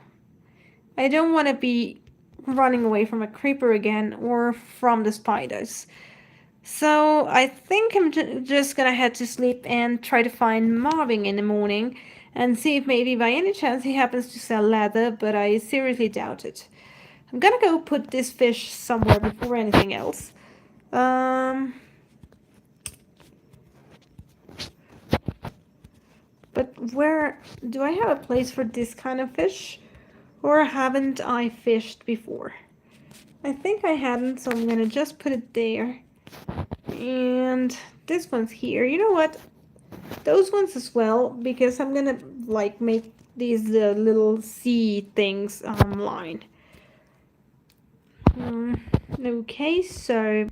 I don't want to be running away from a creeper again or from the spiders. So I think I'm just gonna head to sleep and try to find Marvin in the morning and see if maybe by any chance he happens to sell leather, but I seriously doubt it. I'm gonna go put this fish somewhere before anything else. But where do I have a place for this kind of fish? Or haven't I fished before? I think I hadn't, so I'm gonna just put it there. And this one's here. You know what? Those ones as well, because I'm gonna like make these little sea things line. Okay, so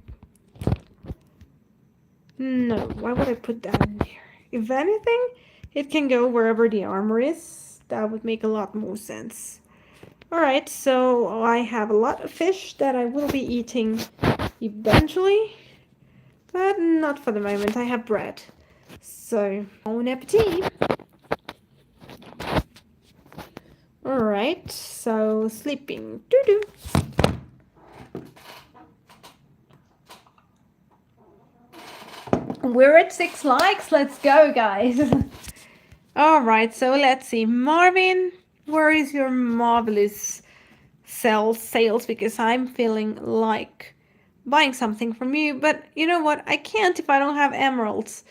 no, why would I put that in there? If anything, it can go wherever the armor is. That would make a lot more sense. Alright, so I have a lot of fish that I will be eating eventually, but not for the moment. I have bread. So, bon appetit! Alright, so sleeping. Doo-doo. We're at 6 likes. Let's go, guys. Alright, so let's see. Marvin, where is your marvelous sales? Because I'm feeling like buying something from you. But you know what? I can't if I don't have emeralds.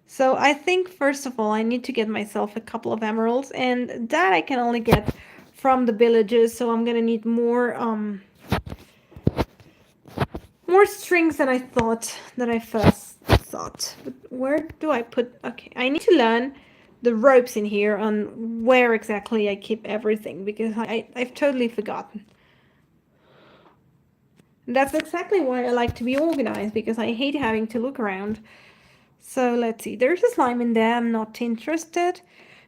So I think, first of all, I need to get myself a couple of emeralds. And that I can only get from the villages, so I'm gonna need more strings than I first thought. But where do I put? Okay, I need to learn the ropes in here on where exactly I keep everything, because I've totally forgotten. And that's exactly why I like to be organized, because I hate having to look around. So let's see, there's a slime in there, I'm not interested.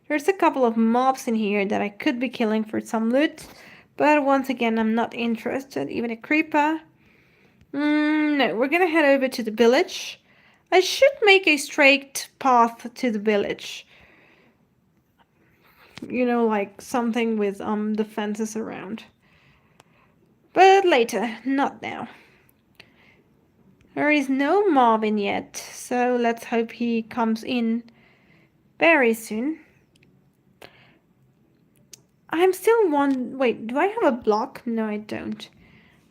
There's a couple of mobs in here that I could be killing for some loot, but once again, I'm not interested. Even a creeper. No, we're gonna head over to the village. I should make a straight path to the village. You know, like something with the fences around. But later, not now. There is no mob in yet, so let's hope he comes in very soon. I'm still wait, do I have a block? No, I don't.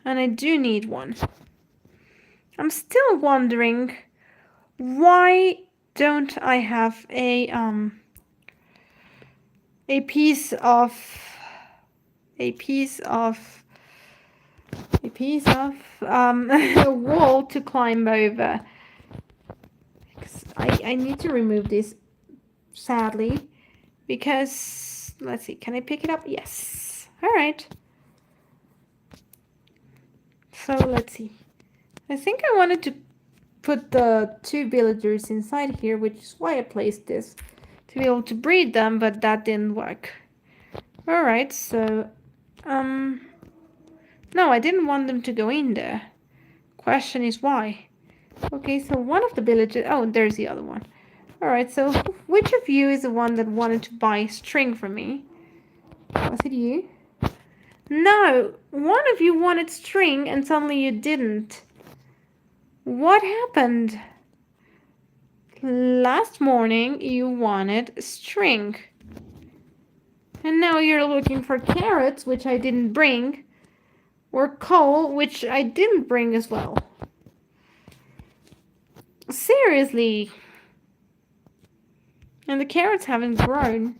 And I do need one. I'm still wondering, why don't I have a piece of a wall to climb over? I need to remove this, sadly, because let's see, can I pick it up? Yes. All right. So let's see. I think I wanted to put the 2 villagers inside here, which is why I placed this, to be able to breed them, but that didn't work. All right, so no, I didn't want them to go in there. Question is why. Okay, so one of the villagers, oh, there's the other one. All right, so which of you is the one that wanted to buy string from me? Was it you? No, one of you wanted string and suddenly you didn't. What happened? Last morning you wanted string. And now you're looking for carrots, which I didn't bring. Or coal, which I didn't bring as well. Seriously. And the carrots haven't grown.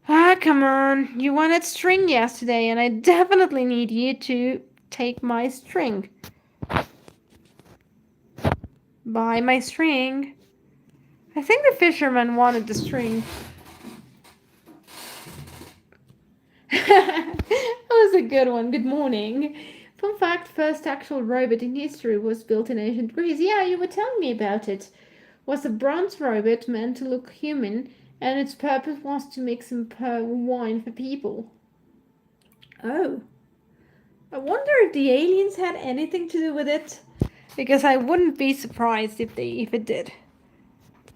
Ah, come on. You wanted string yesterday, and I definitely need you to take my string. Buy my string. I think the fisherman wanted the string. That was a good one. Good morning. Fun fact, first actual robot in history was built in ancient Greece. Yeah, you were telling me about it. Was a bronze robot meant to look human, and its purpose was to make some wine for people. Oh. I wonder if the aliens had anything to do with it, because I wouldn't be surprised if it did.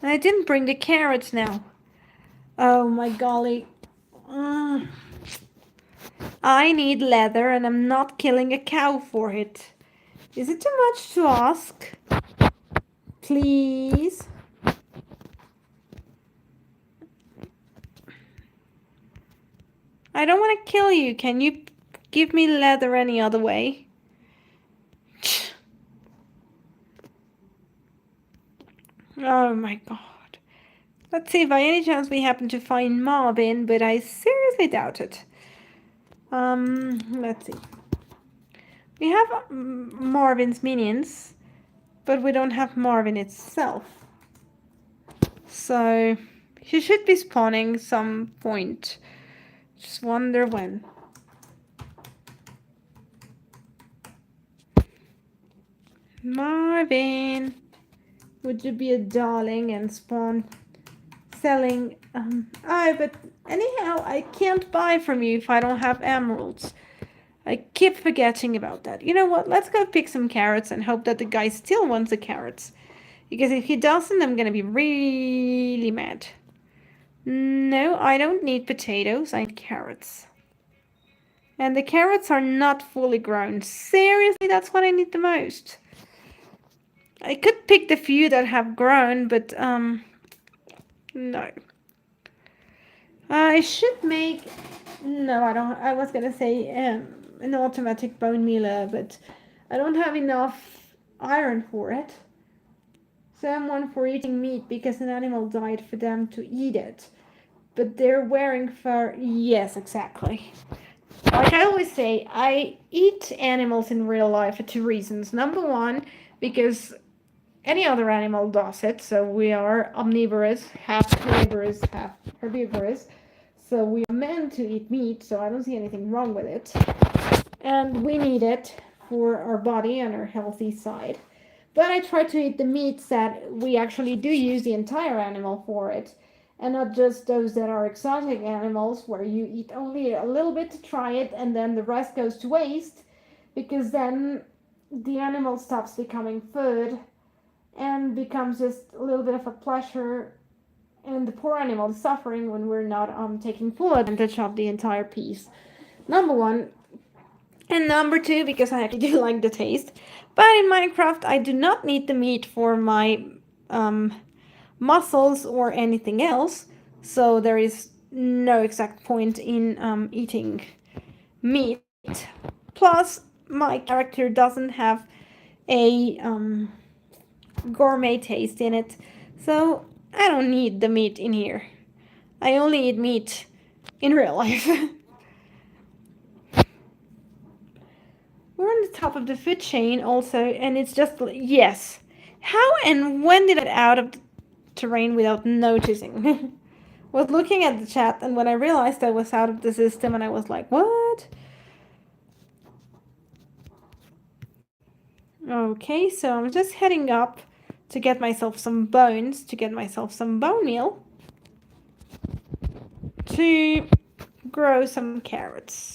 And I didn't bring the carrots now. Oh my golly. I need leather and I'm not killing a cow for it. Is it too much to ask? Please? I don't want to kill you. Can you give me leather any other way? Oh my god. Let's see if by any chance we happen to find Marvin, but I seriously doubt it. Let's see. We have Marvin's minions, but we don't have Marvin itself. So he should be spawning some point. Just wonder when. Marvin, would you be a darling and spawn selling? But anyhow, I can't buy from you if I don't have emeralds. I keep forgetting about that. You know what? Let's go pick some carrots and hope that the guy still wants the carrots. Because if he doesn't, I'm gonna be really mad. No, I don't need potatoes. I need carrots. And the carrots are not fully grown. Seriously, that's what I need the most. I could pick the few that have grown, but no. I should make... No, I don't. I was gonna say an automatic bone mealer, but I don't have enough iron for it. So I'm one for eating meat because an animal died for them to eat it. but they're wearing fur. Yes, exactly. Like I always say, I eat animals in real life for two reasons. Number one, because any other animal does it, so we are omnivorous, half carnivorous, half herbivorous. So we are meant to eat meat, so I don't see anything wrong with it. And we need it for our body and our healthy side. But I try to eat the meats that we actually do use the entire animal for it, and not just those that are exotic animals where you eat only a little bit to try it and then the rest goes to waste, because then the animal stops becoming food and becomes just a little bit of a pleasure, and the poor animal is suffering when we're not taking full advantage of the entire piece. Number one. And number two, because I actually do like the taste. But in Minecraft, I do not need the meat for my muscles or anything else. So there is no exact point in eating meat. Plus, my character doesn't have a gourmet taste in it. So I don't need the meat in here. I only eat meat in real life. We're on the top of the food chain also, and it's just, yes. How and when did I get out of the terrain without noticing? Was looking at the chat, and when I realized I was out of the system, and I was like, what? Okay, so I'm just heading up to get myself some bones, to get myself some bone meal, to grow some carrots.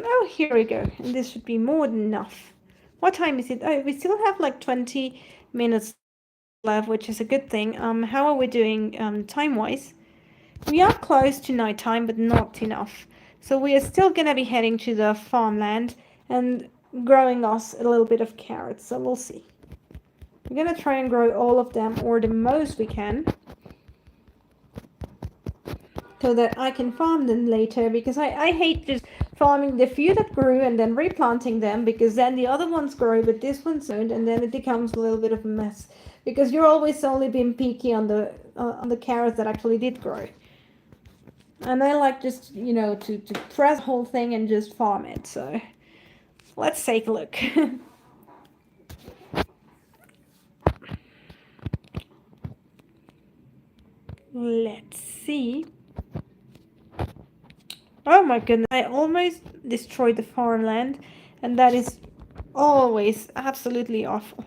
Oh, here we go. And this should be more than enough. What time is it? Oh, we still have like 20 minutes left, which is a good thing. How are we doing time-wise? We are close to nighttime, but not enough. So we are still gonna be heading to the farmland and growing us a little bit of carrots. So we'll see. We're gonna try and grow all of them, or the most we can, so that I can farm them later, because I hate just farming the few that grew and then replanting them, because then the other ones grow but this one's don't, and then it becomes a little bit of a mess, because you're always only being picky on the carrots that actually did grow. And I like just, you know, to press the whole thing and just farm it. So let's take a look. Let's see. Oh my goodness, I almost destroyed the farmland, and that is always absolutely awful.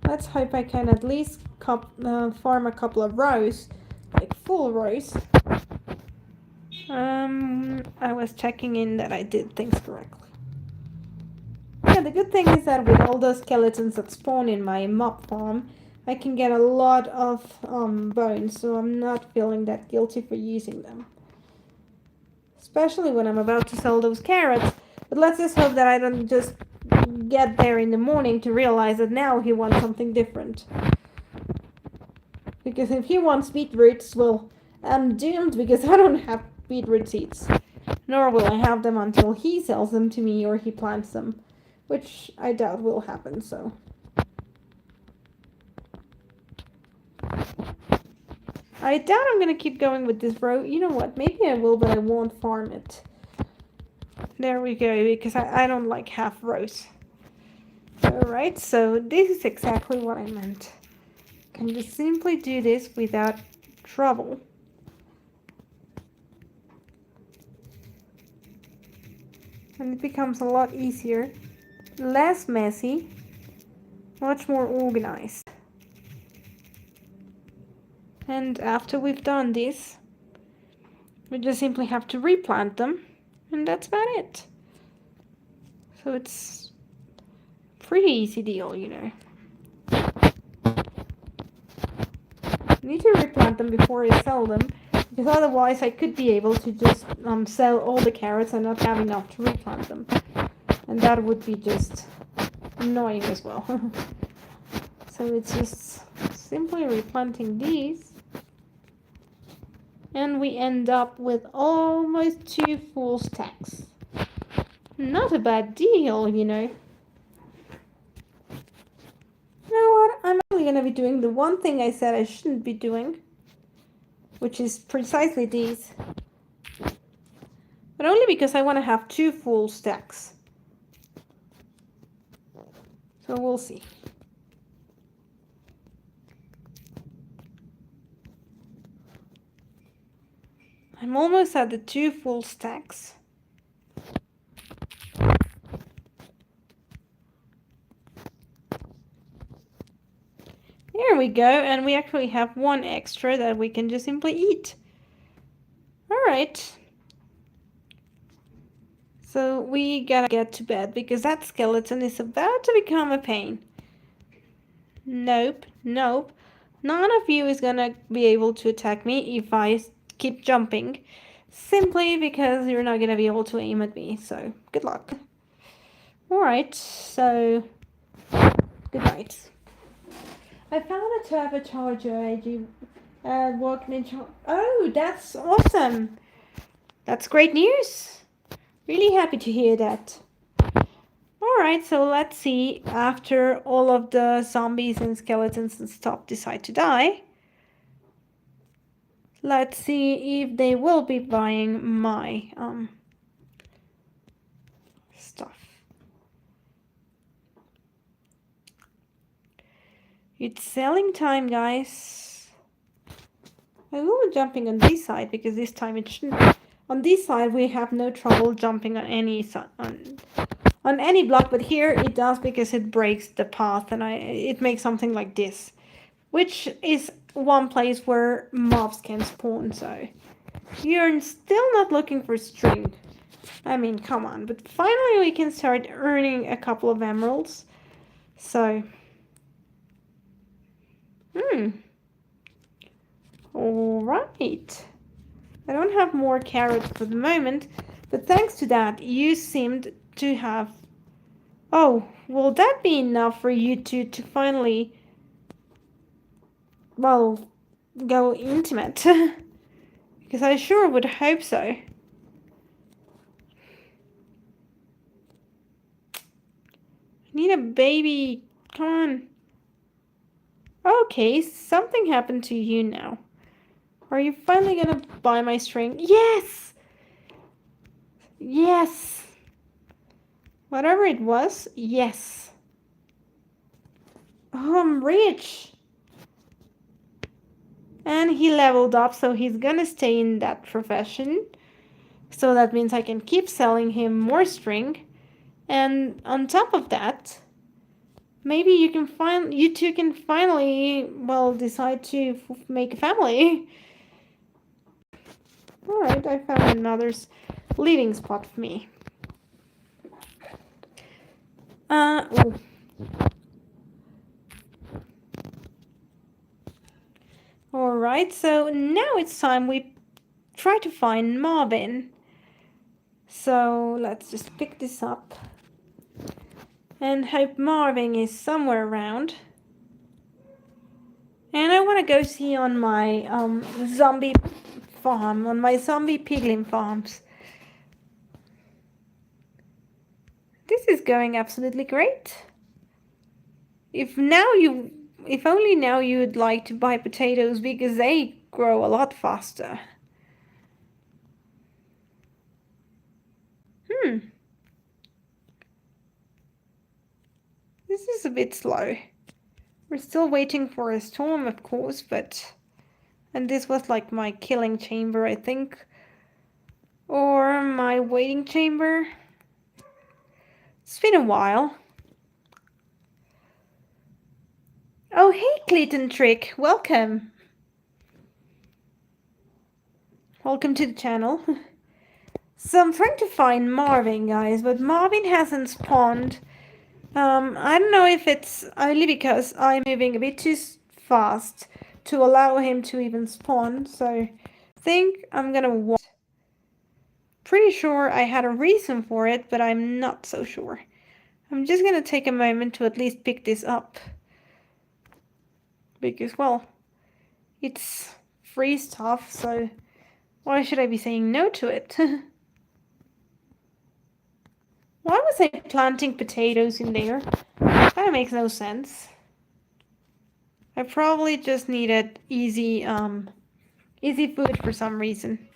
Let's hope I can at least farm a couple of rows, like full rows. I was checking in that I did things correctly. Yeah, the good thing is that with all those skeletons that spawn in my mob farm, I can get a lot of bones, so I'm not feeling that guilty for using them. Especially when I'm about to sell those carrots. But let's just hope that I don't just get there in the morning to realize that now he wants something different. Because if he wants beetroots, well, I'm doomed, because I don't have beetroot seeds. Nor will I have them until he sells them to me or he plants them. Which I doubt will happen, so. I doubt I'm gonna keep going with this row. You know what, maybe I will, but I won't farm it. There we go, because I don't like half rows. Alright, so this is exactly what I meant. Can just simply do this without trouble. And it becomes a lot easier, less messy, much more organized. And after we've done this, we just simply have to replant them, and that's about it. So it's a pretty easy deal, you know. I need to replant them before I sell them, because otherwise I could be able to just sell all the carrots and not have enough to replant them. And that would be just annoying as well. So it's just simply replanting these. And we end up with almost 2 full stacks. Not a bad deal, you know. You know what? I'm only going to be doing the one thing I said I shouldn't be doing, which is precisely these. But only because I want to have 2 full stacks. So we'll see. I'm almost at the 2 full stacks. There we go, and we actually have 1 extra that we can just simply eat. Alright. So we gotta get to bed because that skeleton is about to become a pain. Nope, nope. None of you is gonna be able to attack me if I keep jumping. Simply because you're not gonna be able to aim at me, so good luck. Alright, so good night. I found a turbocharger working in charge. Oh, that's awesome. That's great news. Really happy to hear that. Alright, so let's see, after all of the zombies and skeletons and stuff decide to die, let's see if they will be buying my stuff. It's selling time, guys. I will be jumping on this side because this time it shouldn't. On this side we have no trouble jumping on any on any block, but here it does because it breaks the path and it makes something like this, which is one place where mobs can spawn. So you're still not looking for string. I mean, come on. But finally we can start earning a couple of emeralds. So all right. I don't have more carrots for the moment, but thanks to that you seemed to have... Oh, will that be enough for you two to finally, well, go intimate? Because I sure would hope so. I need a baby. Come on. Okay, something happened to you now. Are you finally gonna buy my string? Yes! Yes! Whatever it was, yes. Oh, I'm rich. And he leveled up, so he's gonna stay in that profession. So that means I can keep selling him more string. And on top of that, maybe you two can finally, well, decide to make a family. Alright, I found another living spot for me. Oh. Alright, so now it's time we try to find Marvin. So let's just pick this up and hope Marvin is somewhere around. And I want to go see on my zombie farm, on my zombie piglin farms. This is going absolutely great. If only now you would like to buy potatoes because they grow a lot faster. This is a bit slow. We're still waiting for a storm, of course, but... And this was like my killing chamber, I think. Or my waiting chamber. It's been a while. Oh, hey, Clayton Trick. Welcome. Welcome to the channel. So I'm trying to find Marvin, guys, but Marvin hasn't spawned. I don't know if it's only because I'm moving a bit too fast to allow him to even spawn, so I think I'm gonna wait. Pretty sure I had a reason for it, but I'm not so sure. I'm just gonna take a moment to at least pick this up. because, well, it's free stuff, so why should I be saying no to it? Why was I planting potatoes in there? That makes no sense. I probably just needed easy food for some reason.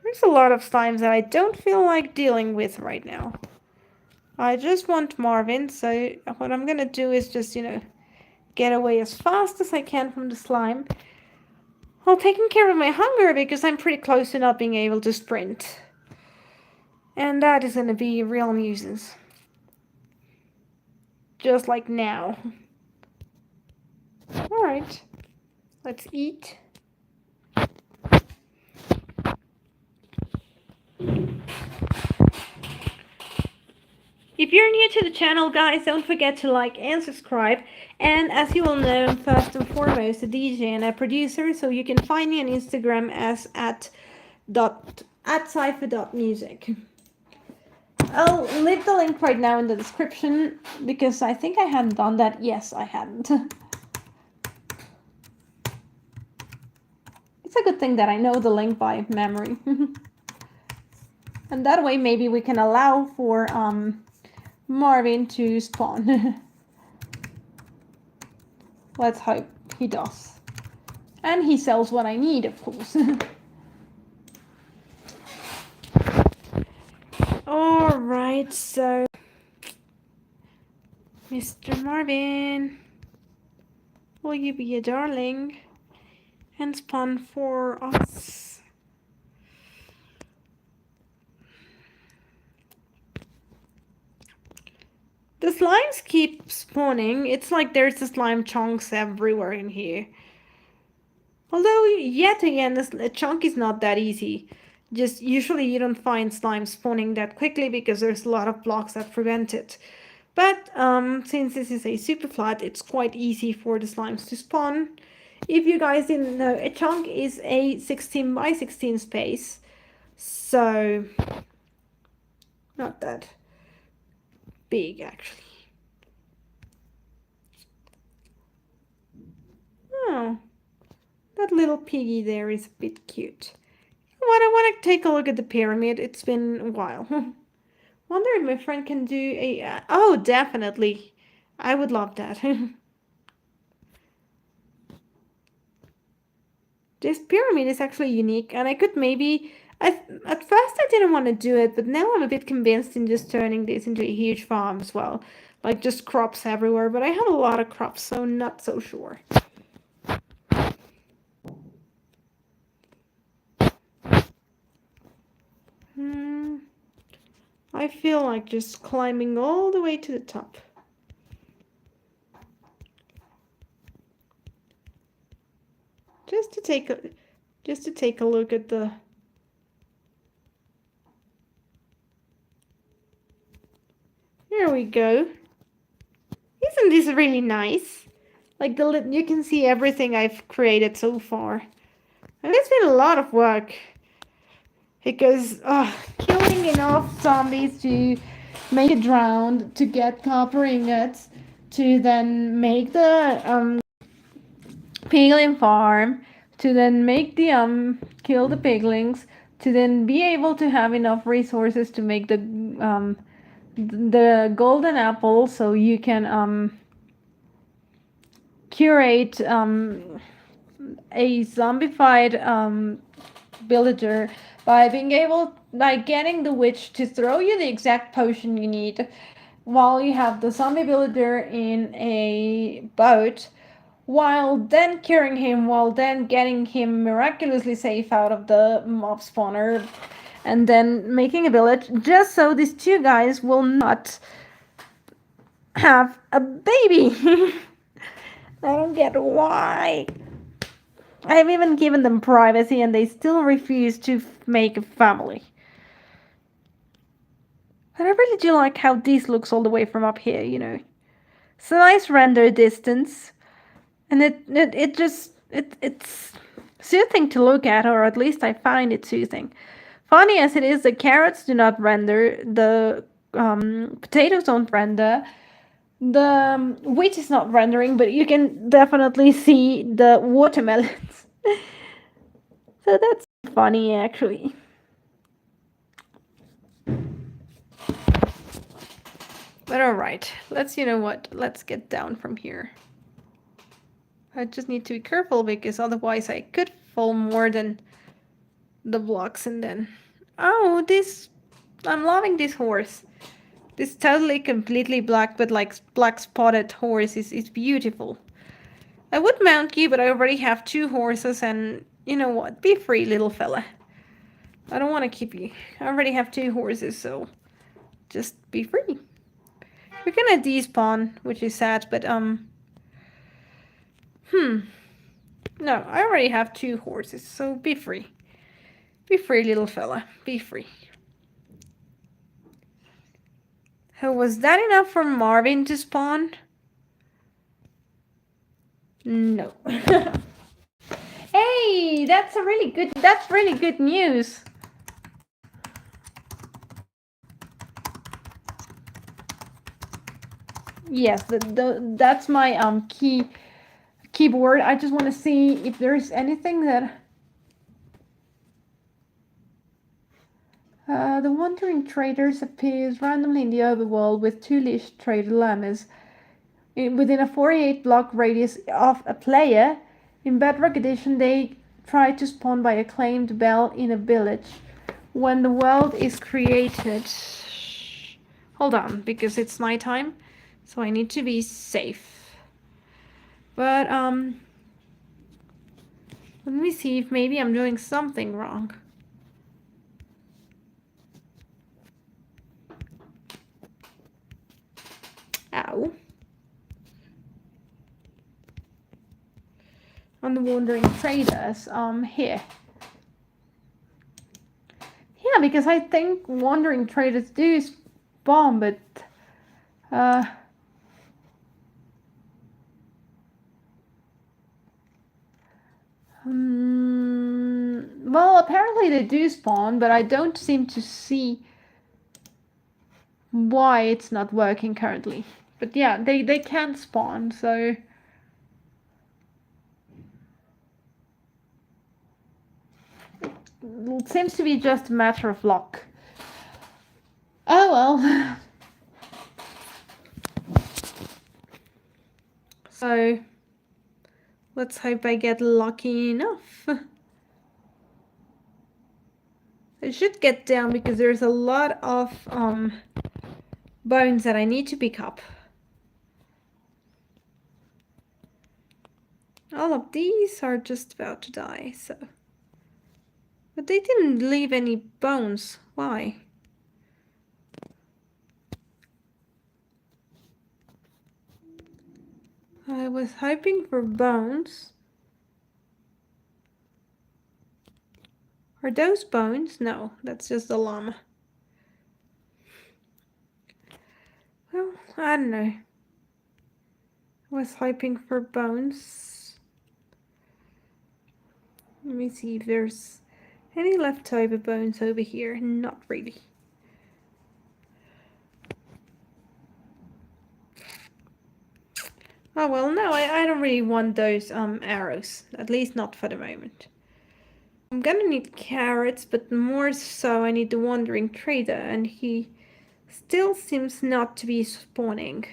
There's a lot of slimes that I don't feel like dealing with right now. I just want Marvin, so what I'm gonna do is just, get away as fast as I can from the slime, while taking care of my hunger because I'm pretty close to not being able to sprint. And that is gonna be a real nuisance. Just like now. Alright, let's eat. If you're new to the channel, guys, don't forget to like and subscribe. And as you all know, I'm first and foremost a DJ and a producer, so you can find me on Instagram as at cypher.music. I'll leave the link right now in the description because I think I hadn't done that. Yes, I hadn't. It's a good thing that I know the link by memory. And that way maybe we can allow for Marvin to spawn. Let's hope he does. And he sells what I need, of course. Alright, so Mr. Marvin, will you be a darling and spawn for us? The slimes keep spawning. It's like there's the slime chunks everywhere in here. Although, yet again, this chunk is not that easy. Just usually you don't find slime spawning that quickly because there's a lot of blocks that prevent it. But since this is a super flat, it's quite easy for the slimes to spawn. If you guys didn't know, a chunk is a 16 by 16 space. So, not that big actually. Oh, that little piggy there is a bit cute. You know what, I want to take a look at the pyramid. It's been a while. Wonder if my friend can do a... oh, definitely. I would love that. This pyramid is actually unique, and I could maybe... at first I didn't want to do it, but now I'm a bit convinced in just turning this into a huge farm as well. Like, just crops everywhere, but I have a lot of crops, so not so sure. I feel like just climbing all the way to the top. Just to take a look at the... Here we go. Isn't this really nice? Like, you can see everything I've created so far. And it's been a lot of work. Because killing enough zombies to make it drowned, to get copper ingots, to then make the piglin farm, to then make the kill the piglings, to then be able to have enough resources to make the golden apple, so you can curate a zombified villager by being able, like, getting the witch to throw you the exact potion you need while you have the zombie villager in a boat, while then curing him, while then getting him miraculously safe out of the mob spawner, and then making a village just so these two guys will not have a baby. I don't get why. I've even given them privacy and they still refuse to make a family. But I really do like how this looks all the way from up here, you know. It's a nice render distance. And it's soothing to look at, or at least I find it soothing. Funny as it is, the carrots do not render, the potatoes don't render, The wheat is not rendering, but you can definitely see the watermelons. So that's funny, actually. But alright, you know what, let's get down from here. I just need to be careful because otherwise I could fall more than the blocks and then... Oh, I'm loving this horse. This totally completely black but like black spotted horse is beautiful. I would mount you, but I already have 2 horses and you know what? Be free, little fella. I don't want to keep you. I already have 2 horses, so just be free. We're gonna despawn, which is sad, but no, I already have 2 horses, so be free. Be free, little fella. Be free. So was that enough for Marvin to spawn? No. Hey, that's really good news. Yes, that's my keyboard. I just want to see if there's anything that the wandering traders appears randomly in the overworld with 2 leashed trader llamas within a 48 block radius of a player. In Bedrock Edition, they try to spawn by a claimed bell in a village. When the world is created... Hold on, because it's nighttime, so I need to be safe. But, let me see if maybe I'm doing something wrong. Ow. On the wandering traders, here. Yeah, because I think wandering traders do spawn, but well, apparently they do spawn, but I don't seem to see why it's not working currently. But yeah, they can spawn, so... It seems to be just a matter of luck. Oh well. So, let's hope I get lucky enough. I should get down because there's a lot of bones that I need to pick up. All of these are just about to die, so... But they didn't leave any bones. Why? I was hoping for bones. Are those bones? No, that's just a llama. Well, I don't know. I was hoping for bones. Let me see if there's any leftover bones over here. Not really. Oh well, no, I don't really want those arrows. At least not for the moment. I'm gonna need carrots, but more so I need the wandering trader, and he still seems not to be spawning.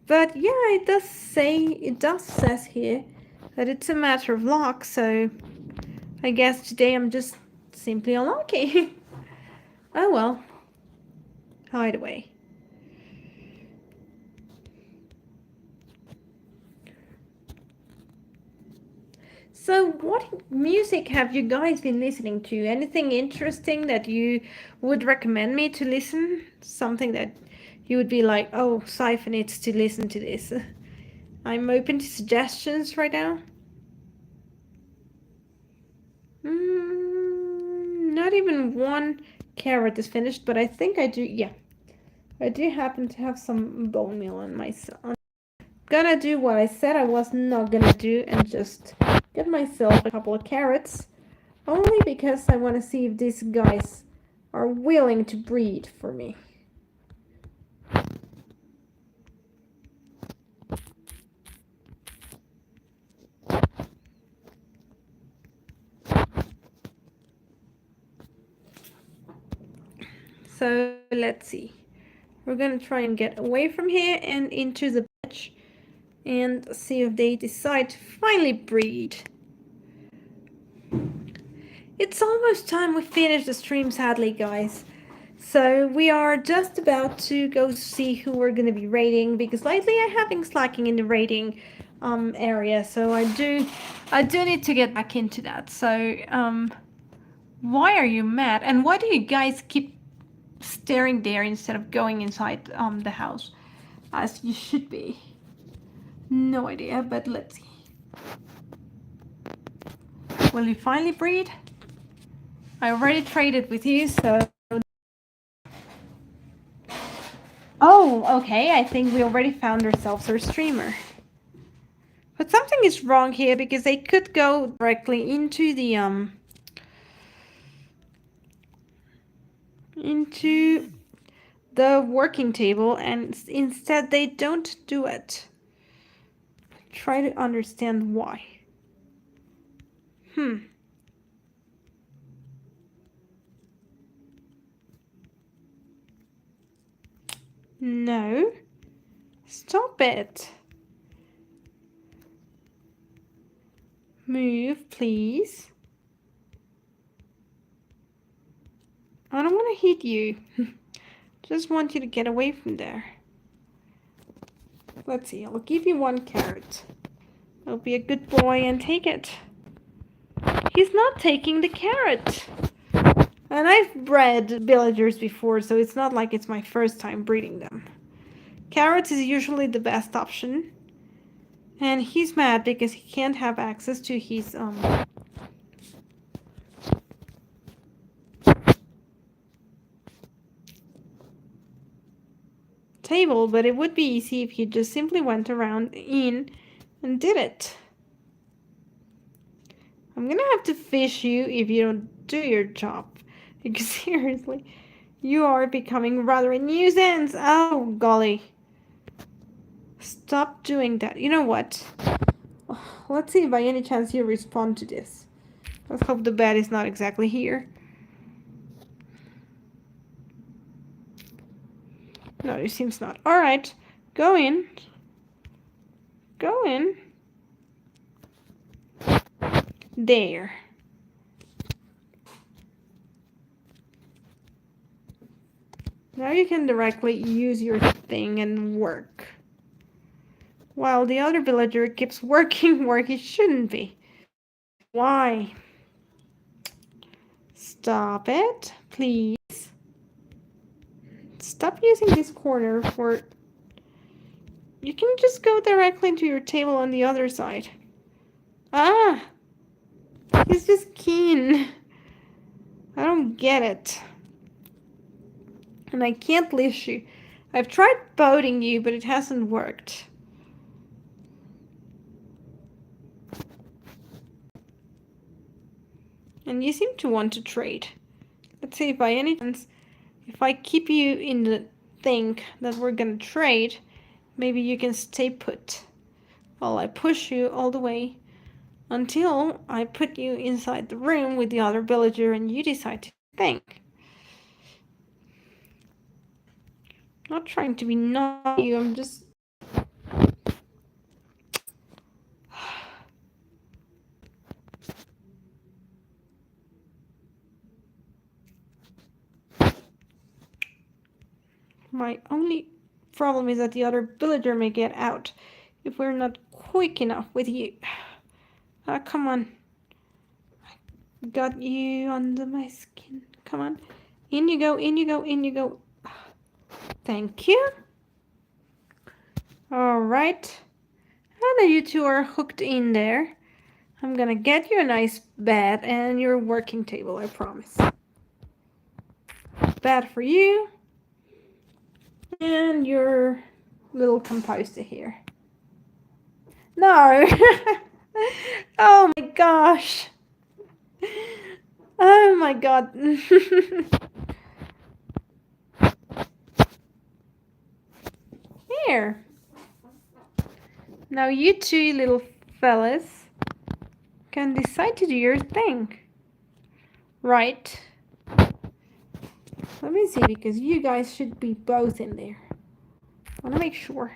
But yeah, it does says here that it's a matter of luck, so I guess today I'm just simply unlucky. Oh well. Hide away. So what music have you guys been listening to? Anything interesting that you would recommend me to listen? Something that you would be like, oh, Cypher needs to listen to this. I'm open to suggestions right now. Not even 1 carrot is finished, but I think I do, yeah. I do happen to have some bone meal on myself. I'm gonna do what I said I was not gonna do and just get myself a couple of carrots. Only because I want to see if these guys are willing to breed for me. So let's see. We're gonna try and get away from here and into the patch and see if they decide to finally breed. It's almost time we finish the stream, sadly, guys. So we are just about to go see who we're going to be raiding, because lately I have been slacking in the raiding area, so I do need to get back into that. So why are you mad, and why do you guys keep staring there instead of going inside the house as you should be? No idea, but let's see. Will you finally breed? I already traded with you, so... Oh, okay, I think we already found ourselves our streamer. But something is wrong here, because they could go directly into the, into the working table, and instead they don't do it. Try to understand why. No. Stop it. Move, please. I don't want to hit you. Just want you to get away from there. Let's see, I'll give you 1 carrot. I'll be a good boy and take it. He's not taking the carrot. And I've bred villagers before, so it's not like it's my first time breeding them. Carrots is usually the best option. And he's mad because he can't have access to his table, but it would be easy if he just simply went around in and did it. I'm gonna have to fish you if you don't do your job, because seriously, you are becoming rather a nuisance. Oh golly, stop doing that. You know what, let's see if by any chance you respond to this. Let's hope the bat is not exactly here. No, it seems not. Alright, go in. Go in. There. Now you can directly use your thing and work. While the other villager keeps working where he shouldn't be. Why? Stop it, please. Stop using this corner for... You can just go directly to your table on the other side. Ah! He's just keen. I don't get it. And I can't leash you. I've tried boating you, but it hasn't worked. And you seem to want to trade. Let's see if by any chance, if I keep you in the thing that we're gonna trade, maybe you can stay put while I push you all the way until I put you inside the room with the other villager and you decide to think. Not trying to be naughty, I'm just... My only problem is that the other villager may get out if we're not quick enough with you. Come on. I got you under my skin. Come on. In you go, in you go, in you go. Thank you. Alright. Now that you two are hooked in there, I'm gonna get you a nice bed and your working table, I promise. Bed for you. And your little composter here. No! Oh my gosh! Oh my god. Here. Now you two little fellas can decide to do your thing. Right. Let me see, because you guys should be both in there. I want to make sure.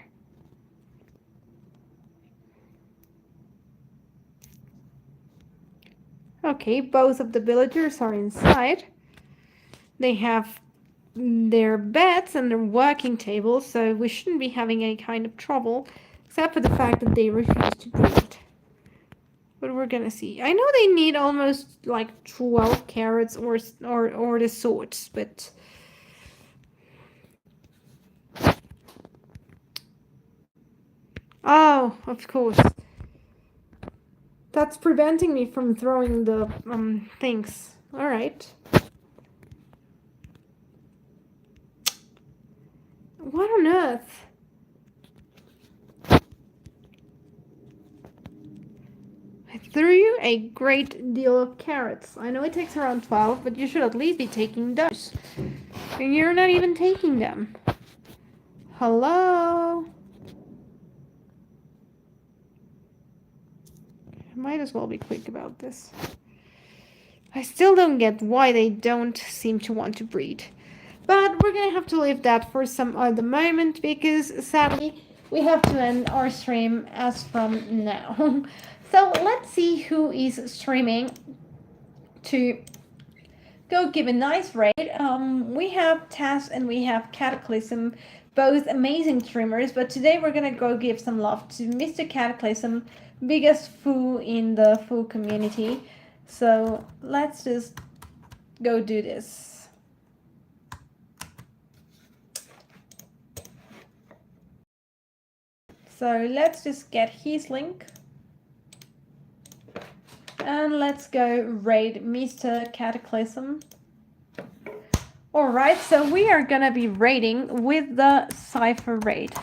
Okay, both of the villagers are inside. They have their beds and their working tables, so we shouldn't be having any kind of trouble, except for the fact that they refuse to breed. But we're gonna see. I know they need almost like 12 carrots or the sorts, but oh, of course. That's preventing me from throwing the things. All right. What on earth? I threw you a great deal of carrots. I know it takes around 12, but you should at least be taking those. And you're not even taking them. Hello? I might as well be quick about this. I still don't get why they don't seem to want to breed. But we're gonna have to leave that for some other moment, because sadly we have to end our stream as from now. So let's see who is streaming to go give a nice raid. We have Taz and we have Cataclysm, both amazing streamers, but today we're gonna go give some love to Mr. Cataclysm, biggest foo in the foo community. So let's just go do this. So let's just get his link. And let's go raid Mr. Cataclysm. Alright, so we are gonna be raiding with the Cypher raid.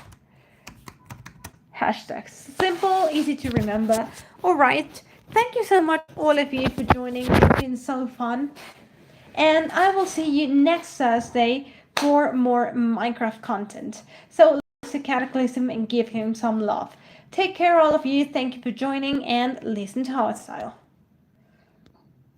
Hashtags. Simple, easy to remember. Alright, thank you so much all of you for joining. It's been so fun. And I will see you next Thursday for more Minecraft content. So like the Cataclysm and give him some love. Take care all of you. Thank you for joining and listen to Hardstyle.